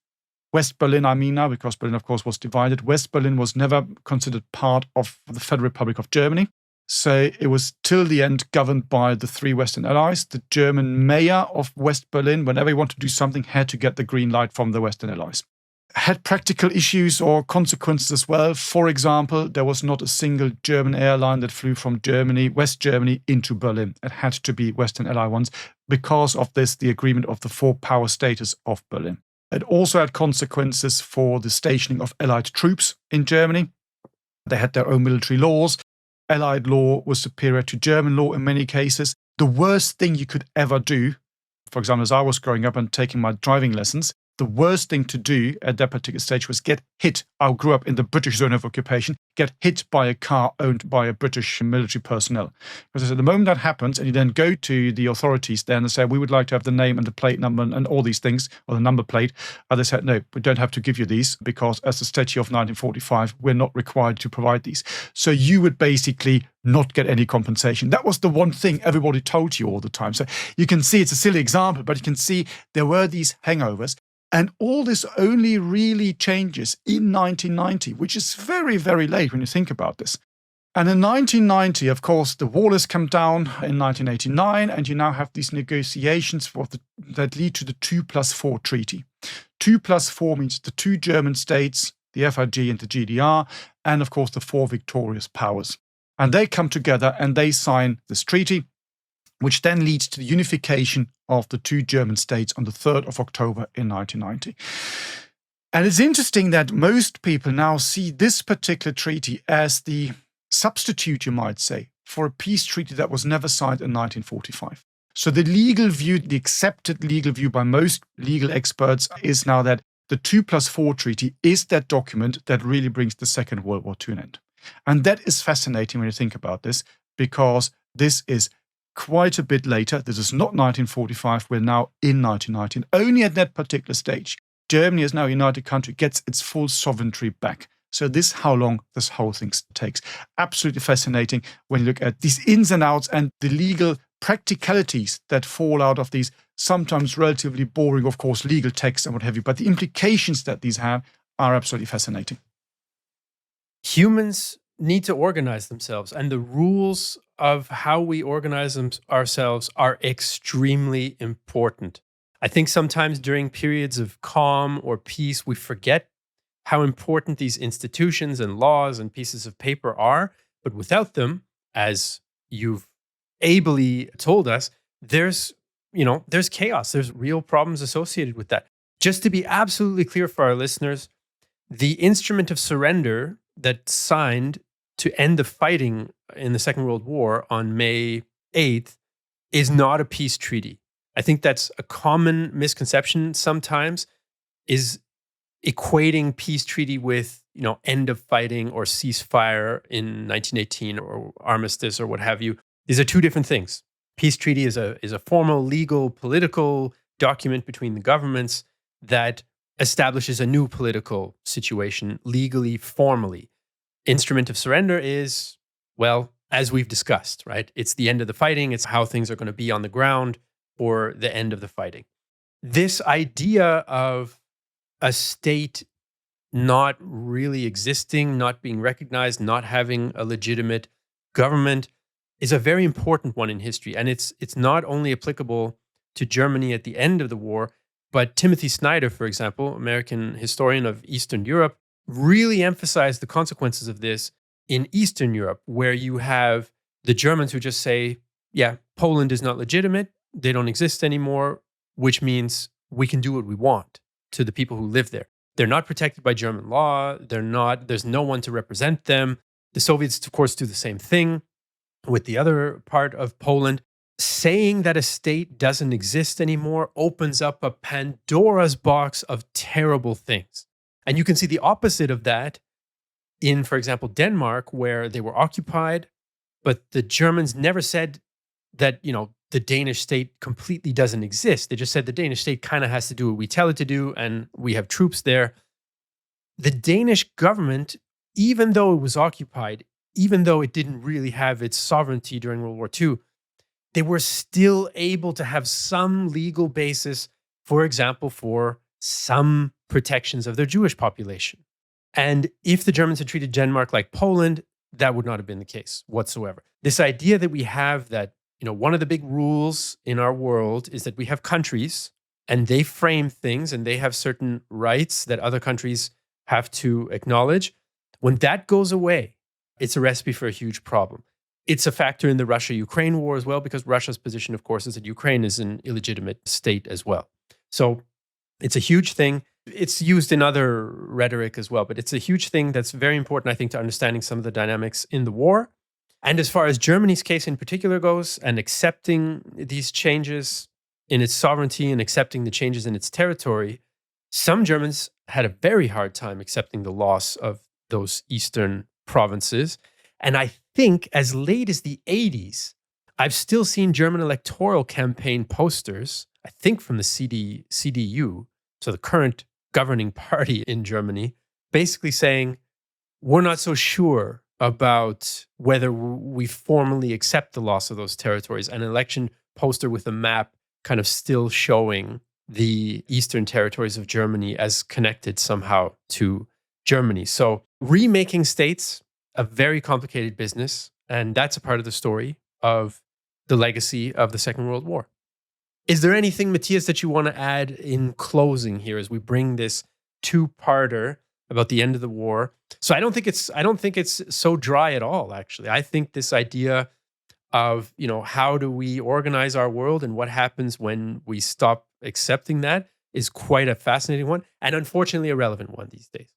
West Berlin, I mean now, because Berlin, of course, was divided. West Berlin was never considered part of the Federal Republic of Germany. So it was till the end governed by the three Western allies. The German mayor of West Berlin, whenever he wanted to do something, had to get the green light from the Western allies. Had practical issues or consequences as well. For example, there was not a single German airline that flew from Germany, West Germany, into Berlin. It had to be Western Ally ones. Because of this, the agreement of the four power status of Berlin. It also had consequences for the stationing of Allied troops in Germany. They had their own military laws. Allied law was superior to German law in many cases. The worst thing you could ever do, for example, as I was growing up and taking my driving lessons, the worst thing to do at that particular stage was get hit. I grew up in the British zone of occupation, get hit by a car owned by a British military personnel. Because at the moment that happens, and you then go to the authorities there and they say, we would like to have the name and the plate number and all these things, or the number plate. And they said, no, we don't have to give you these because as the statute of 1945, we're not required to provide these. So you would basically not get any compensation. That was the one thing everybody told you all the time. So you can see it's a silly example, but you can see there were these hangovers. And all this only really changes in 1990, which is very, very late when you think about this. And in 1990, of course, the wall has come down in 1989, and you now have these negotiations that lead to the 2+4 treaty. 2+4 means the two German states, the FRG and the GDR, and of course the four victorious powers. And they come together and they sign this treaty, which then leads to the unification of the two German states on the 3rd of October in 1990. And it's interesting that most people now see this particular treaty as the substitute, you might say, for a peace treaty that was never signed in 1945. So the legal view, the accepted legal view by most legal experts is now that the 2+4 treaty is that document that really brings the Second World War to an end. And that is fascinating when you think about this, because this is quite a bit later. This is not 1945. We're now in 1919. Only at that particular stage, Germany as now a united country gets its full sovereignty back. So this is how long this whole thing takes. Absolutely fascinating when you look at these ins and outs and the legal practicalities that fall out of these sometimes relatively boring, of course, legal texts and what have you. But the implications that these have are absolutely fascinating. Humans need to organize themselves, and the rules of how we organize ourselves are extremely important. I think sometimes during periods of calm or peace, we forget how important these institutions and laws and pieces of paper are. But without them, as you've ably told us, there's chaos. There's real problems associated with that. Just to be absolutely clear for our listeners, the instrument of surrender that signed to end the fighting in the Second World War on May 8th is not a peace treaty. I think that's a common misconception sometimes, is equating peace treaty with, end of fighting or ceasefire in 1918 or armistice or what have you. These are two different things. Peace treaty is a formal, legal, political document between the governments that establishes a new political situation legally, formally. Instrument of surrender is, well, as we've discussed, right? It's the end of the fighting. It's how things are going to be on the ground for the end of the fighting. This idea of a state not really existing, not being recognized, not having a legitimate government, is a very important one in history. And it's not only applicable to Germany at the end of the war, but Timothy Snyder, for example, American historian of Eastern Europe, really emphasized the consequences of this in Eastern Europe, where you have the Germans who just say, yeah, Poland is not legitimate, they don't exist anymore, which means we can do what we want to the people who live there. They're not protected by German law. There's no one to represent them. The Soviets, of course, do the same thing with the other part of Poland. Saying that a state doesn't exist anymore opens up a Pandora's box of terrible things. And you can see the opposite of that in, for example, Denmark, where they were occupied, but the Germans never said that, the Danish state completely doesn't exist. They just said the Danish state kind of has to do what we tell it to do, and we have troops there. The Danish government, even though it was occupied, even though it didn't really have its sovereignty during World War II, they were still able to have some legal basis, for example, for some protections of their Jewish population. And if the Germans had treated Denmark like Poland, that would not have been the case whatsoever. This idea that we have that, one of the big rules in our world is that we have countries and they frame things and they have certain rights that other countries have to acknowledge. When that goes away, it's a recipe for a huge problem. It's a factor in the Russia-Ukraine war as well, because Russia's position, of course, is that Ukraine is an illegitimate state as well. So it's a huge thing. It's used in other rhetoric as well, but it's a huge thing that's very important, I think, to understanding some of the dynamics in the war. And as far as Germany's case in particular goes, and accepting these changes in its sovereignty and accepting the changes in its territory, some Germans had a very hard time accepting the loss of those eastern provinces. And I think as late as the 80s, I've still seen German electoral campaign posters, I think from the CDU, so the current governing party in Germany, basically saying, we're not so sure about whether we formally accept the loss of those territories. An election poster with a map kind of still showing the eastern territories of Germany as connected somehow to Germany. So remaking states, a very complicated business, and that's a part of the story of the legacy of the Second World War. Is there anything, Matthias, that you want to add in closing here as we bring this two-parter about the end of the war? So I don't think it's so dry at all, actually. I think this idea of, how do we organize our world and what happens when we stop accepting that is quite a fascinating one, and unfortunately a relevant one these days.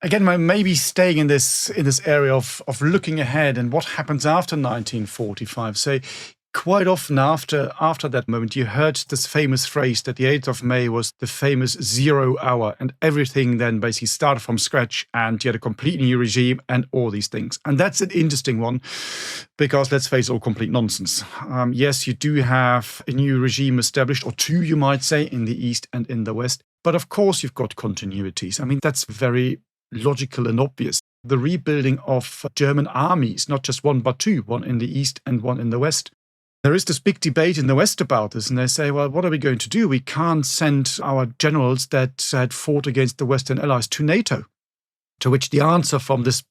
Again, maybe staying in this area of looking ahead and what happens after 1945. So quite often after that moment, you heard this famous phrase that the 8th of May was the famous 0 hour, and everything then basically started from scratch, and you had a complete new regime and all these things. And that's an interesting one because, let's face it, all complete nonsense. Yes, you do have a new regime established, or two, you might say, in the East and in the West. But of course, you've got continuities. I mean, that's very logical and obvious. The rebuilding of German armies, not just one, but two, one in the East and one in the West. There is this big debate in the West about this, and they say, well, what are we going to do? We can't send our generals that had fought against the Western Allies to NATO. To which the answer from this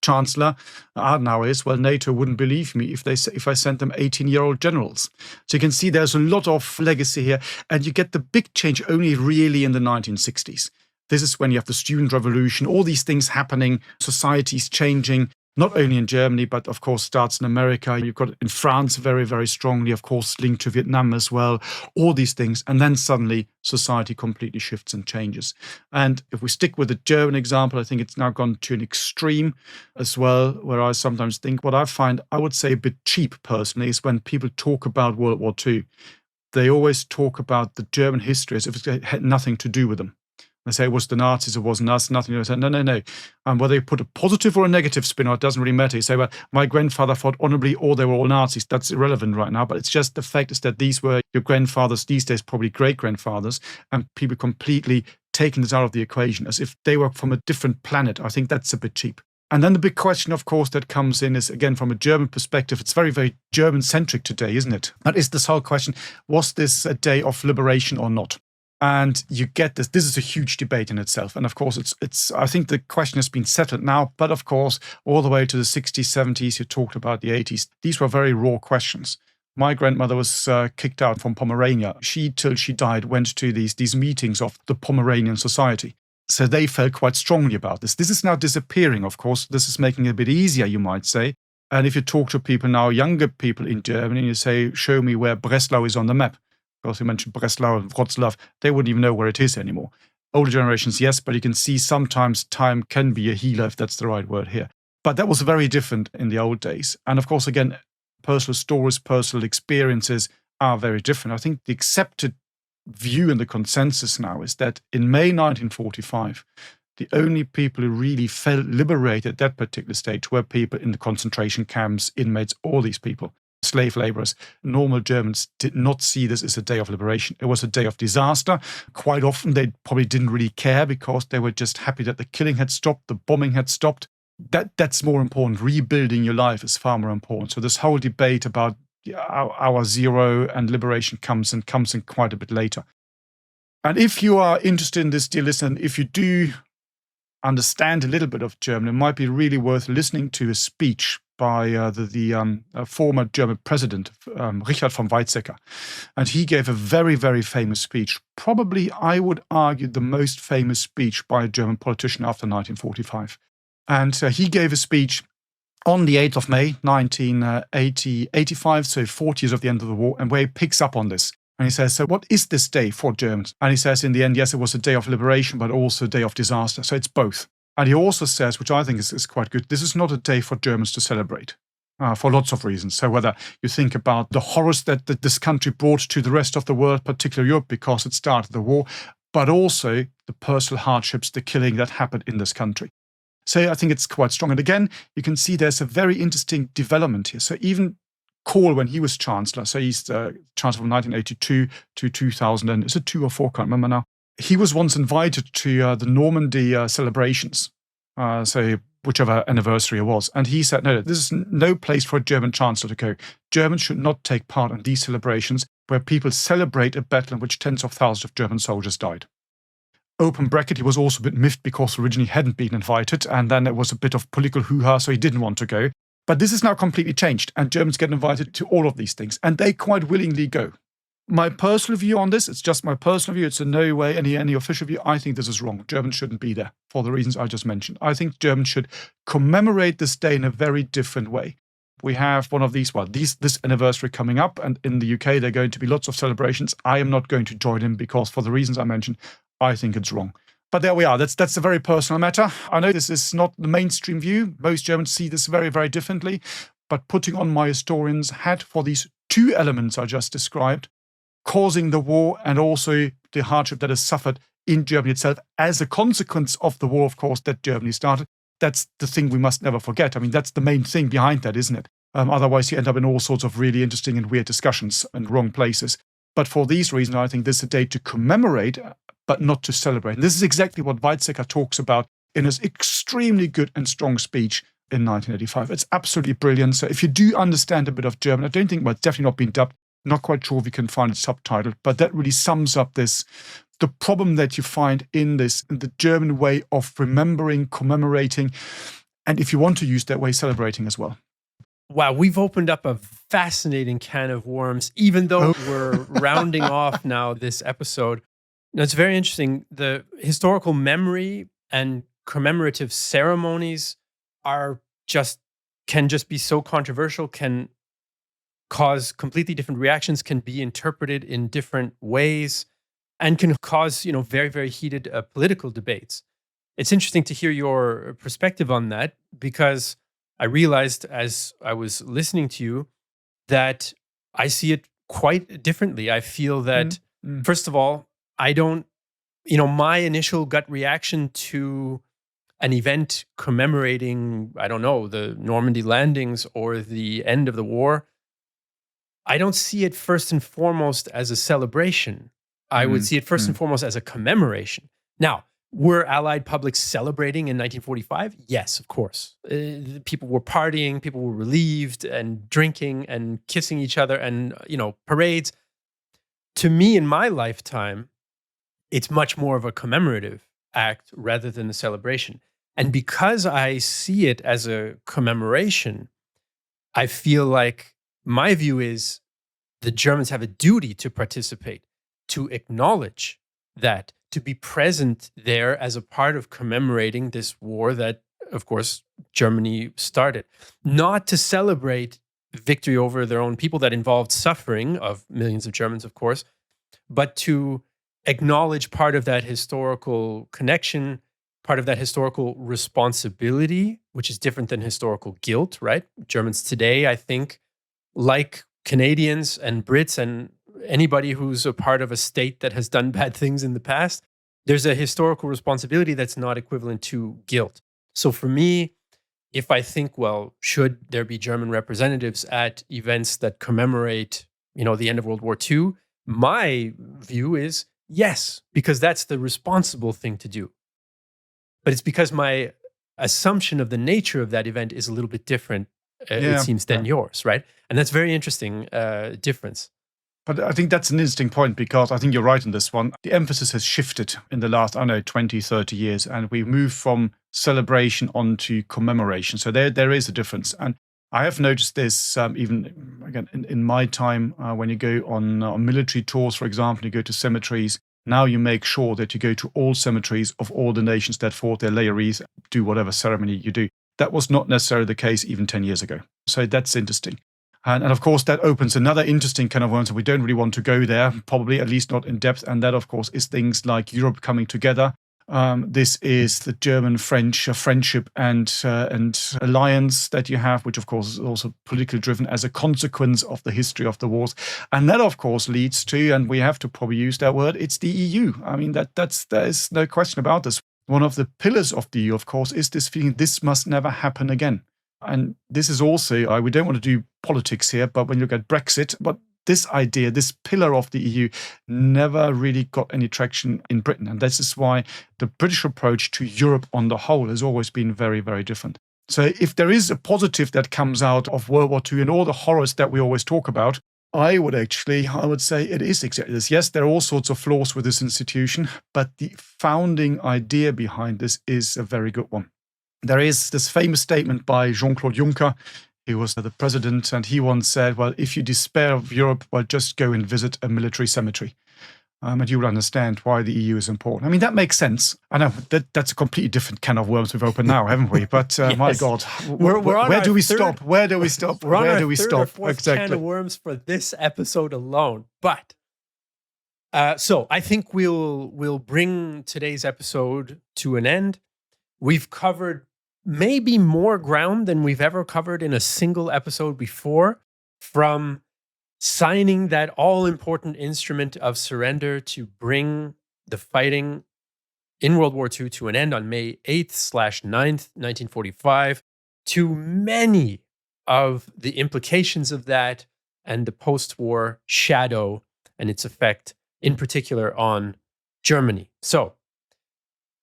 Chancellor Adenauer is, well, NATO wouldn't believe me if I sent them 18-year-old generals. So you can see there's a lot of legacy here, and you get the big change only really in the 1960s. This is when you have the student revolution, all these things happening, societies changing, not only in Germany, but of course starts in America. You've got it in France very, very strongly, of course, linked to Vietnam as well, all these things. And then suddenly society completely shifts and changes. And if we stick with the German example, I think it's now gone to an extreme as well, where I sometimes think what I find, I would say a bit cheap personally, is when people talk about World War II. They always talk about the German history as if it had nothing to do with them. They say it was the Nazis, it wasn't us, nothing. They say, no. Whether you put a positive or a negative spin on it doesn't really matter. You say, well, my grandfather fought honorably, or they were all Nazis. That's irrelevant right now. But it's just the fact is that these were your grandfathers, these days probably great-grandfathers, and people completely taking this out of the equation as if they were from a different planet. I think that's a bit cheap. And then the big question, of course, that comes in is, again, from a German perspective, it's very, very German-centric today, isn't it? That is this whole question, was this a day of liberation or not? And you get this. This is a huge debate in itself. And of course, it's. I think the question has been settled now. But of course, all the way to the 60s, 70s, you talked about the 80s. These were very raw questions. My grandmother was kicked out from Pomerania. She, till she died, went to these meetings of the Pomeranian Society. So they felt quite strongly about this. This is now disappearing, of course. This is making it a bit easier, you might say. And if you talk to people now, younger people in Germany, you say, show me where Breslau is on the map. Because you mentioned Breslau and Wroclaw, they wouldn't even know where it is anymore. Older generations, yes, but you can see sometimes time can be a healer, if that's the right word here. But that was very different in the old days. And of course, again, personal stories, personal experiences are very different. I think the accepted view and the consensus now is that in May 1945, the only people who really felt liberated at that particular stage were people in the concentration camps, inmates, all these people. Slave laborers. Normal Germans did not see this as a day of liberation. It was a day of disaster. Quite often, they probably didn't really care because they were just happy that the killing had stopped, the bombing had stopped. That's more important. Rebuilding your life is far more important. So this whole debate about hour zero and liberation comes in quite a bit later. And if you are interested in this, dear listener, if you do understand a little bit of German, it might be really worth listening to a speech by the former German president, Richard von Weizsäcker. And he gave a very, very famous speech, probably, I would argue, the most famous speech by a German politician after 1945. And he gave a speech on the 8th of May, 1985, so 40 years of the end of the war, and where he picks up on this. And he says, so what is this day for Germans? And he says, in the end, yes, it was a day of liberation, but also a day of disaster. So it's both. And he also says, which I think is quite good, this is not a day for Germans to celebrate for lots of reasons. So whether you think about the horrors that this country brought to the rest of the world, particularly Europe, because it started the war, but also the personal hardships, the killing that happened in this country. So I think it's quite strong. And again, you can see there's a very interesting development here. So even Kohl, when he was Chancellor, so he's the Chancellor from 1982 to 2000, and is it 2 or 4? Can't remember now. He was once invited to the Normandy celebrations, so whichever anniversary it was. And he said, no, this is no place for a German chancellor to go. Germans should not take part in these celebrations where people celebrate a battle in which tens of thousands of German soldiers died. Open bracket, he was also a bit miffed because originally he hadn't been invited, and then there was a bit of political hoo-ha, so he didn't want to go. But this is now completely changed, and Germans get invited to all of these things, and they quite willingly go. My personal view on this, it's just my personal view, it's in no way any official view, I think this is wrong. Germans shouldn't be there for the reasons I just mentioned. I think Germans should commemorate this day in a very different way. We have one of these, this anniversary coming up, and in the UK there are going to be lots of celebrations. I am not going to join in because for the reasons I mentioned, I think it's wrong. But there we are. That's a very personal matter. I know this is not the mainstream view. Most Germans see this very, very differently. But putting on my historian's hat for these two elements I just described, causing the war and also the hardship that is suffered in Germany itself as a consequence of the war, of course, that Germany started, that's the thing we must never forget. I mean, that's the main thing behind that, isn't it? Otherwise, you end up in all sorts of really interesting and weird discussions and wrong places. But for these reasons, I think this is a day to commemorate, but not to celebrate. And this is exactly what Weizsäcker talks about in his extremely good and strong speech in 1985. It's absolutely brilliant. So if you do understand a bit of German, I don't think, well, it's definitely not been dubbed. Not quite sure if you can find it subtitled, but that really sums up the problem that you find in the German way of remembering, commemorating, and if you want to use that way, celebrating as well. Wow, we've opened up a fascinating can of worms, even though we're rounding off now this episode. Now, it's very interesting. The historical memory and commemorative ceremonies can just be so controversial, can cause completely different reactions, can be interpreted in different ways, and can cause, very, very heated political debates. It's interesting to hear your perspective on that, because I realized as I was listening to you that I see it quite differently. I feel that, first of all, I don't, my initial gut reaction to an event commemorating, I don't know, the Normandy landings or the end of the war, I don't see it first and foremost as a celebration. I would see it first and foremost as a commemoration. Now, were Allied publics celebrating in 1945? Yes, of course. People were partying, people were relieved and drinking and kissing each other and, parades. To me, in my lifetime, it's much more of a commemorative act rather than a celebration. And because I see it as a commemoration, I feel like my view is the Germans have a duty to participate, to acknowledge that, to be present there as a part of commemorating this war that, of course, Germany started. Not to celebrate victory over their own people that involved suffering of millions of Germans, of course, but to acknowledge part of that historical connection, part of that historical responsibility, which is different than historical guilt, right? Germans today, I think, like Canadians and Brits and anybody who's a part of a state that has done bad things in the past, there's a historical responsibility that's not equivalent to guilt. So for me, if I think, well, should there be German representatives at events that commemorate, the end of World War II? My view is yes, because that's the responsible thing to do. But it's because my assumption of the nature of that event is a little bit different, it seems, than yours, right? And that's very interesting difference. But I think that's an interesting point, because I think you're right in this one. The emphasis has shifted in the last, 20, 30 years, and we moved from celebration onto commemoration. So there is a difference. And I have noticed this even, again, in my time, when you go on military tours, for example, you go to cemeteries. Now you make sure that you go to all cemeteries of all the nations that fought, their layaries, do whatever ceremony you do. That was not necessarily the case even 10 years ago. So that's interesting. And of course, that opens another interesting kind of one. So we don't really want to go there, probably, at least not in depth. And that, of course, is things like Europe coming together. This is the German-French friendship and alliance that you have, which, of course, is also politically driven as a consequence of the history of the wars. And that, of course, leads to, and we have to probably use that word, it's the EU. I mean, there is no question about this. One of the pillars of the EU, of course, is this feeling this must never happen again. And this is also, we don't want to do politics here, but when you look at Brexit, but this idea, this pillar of the EU never really got any traction in Britain. And this is why the British approach to Europe on the whole has always been very, very different. So if there is a positive that comes out of World War II and all the horrors that we always talk about, I would say it is exactly this. Yes, there are all sorts of flaws with this institution, but the founding idea behind this is a very good one. There is this famous statement by Jean-Claude Juncker. He was the president, and he once said, well, if you despair of Europe, well, just go and visit a military cemetery. And you will understand why the EU is important. I mean, that makes sense. I know that's a completely different can of worms we've opened now, haven't we? But yes. My God, where do we stop? Where do we stop? Where do we stop? Exactly. Can of worms for this episode alone. But so I think we'll bring today's episode to an end. We've covered maybe more ground than we've ever covered in a single episode before, from signing that all-important instrument of surrender to bring the fighting in World War II to an end on May 8th/9th, 1945, to many of the implications of that and the post-war shadow and its effect, in particular on Germany. So,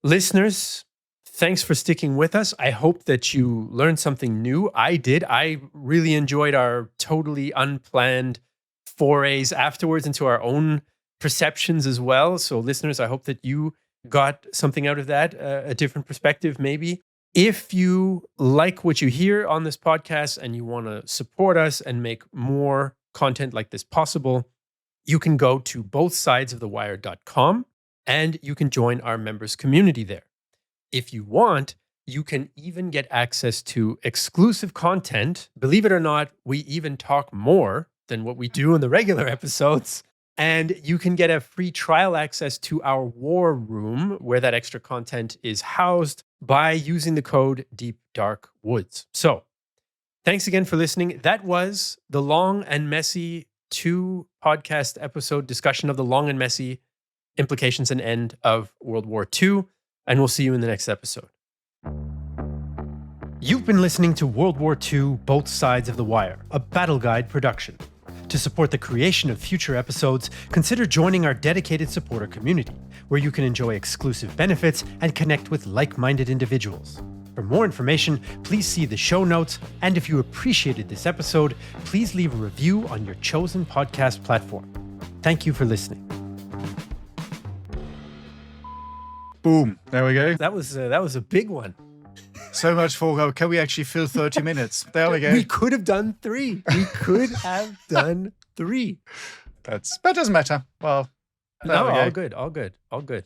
listeners, thanks for sticking with us. I hope that you learned something new. I did. I really enjoyed our totally unplanned forays afterwards into our own perceptions as well. So listeners, I hope that you got something out of that, a different perspective maybe. If you like what you hear on this podcast and you want to support us and make more content like this possible, you can go to bothsidesofthewire.com and you can join our members community there. If you want, you can even get access to exclusive content. Believe it or not, we even talk more than what we do in the regular episodes. And you can get a free trial access to our war room where that extra content is housed by using the code Deep Dark Woods. So thanks again for listening. That was the Long and Messy 2 podcast episode discussion of the long and messy implications and end of World War II. And we'll see you in the next episode. You've been listening to World War II, Both Sides of the Wire, a Battle Guide production. To support the creation of future episodes, consider joining our dedicated supporter community, where you can enjoy exclusive benefits and connect with like-minded individuals. For more information, please see the show notes, and if you appreciated this episode, please leave a review on your chosen podcast platform. Thank you for listening. Boom. There we go. That was a big one. So much for can we actually fill 30 minutes? There we go. We could have done 3. We could have done 3. That doesn't matter. Well, there No, we go. all good. All good. All good.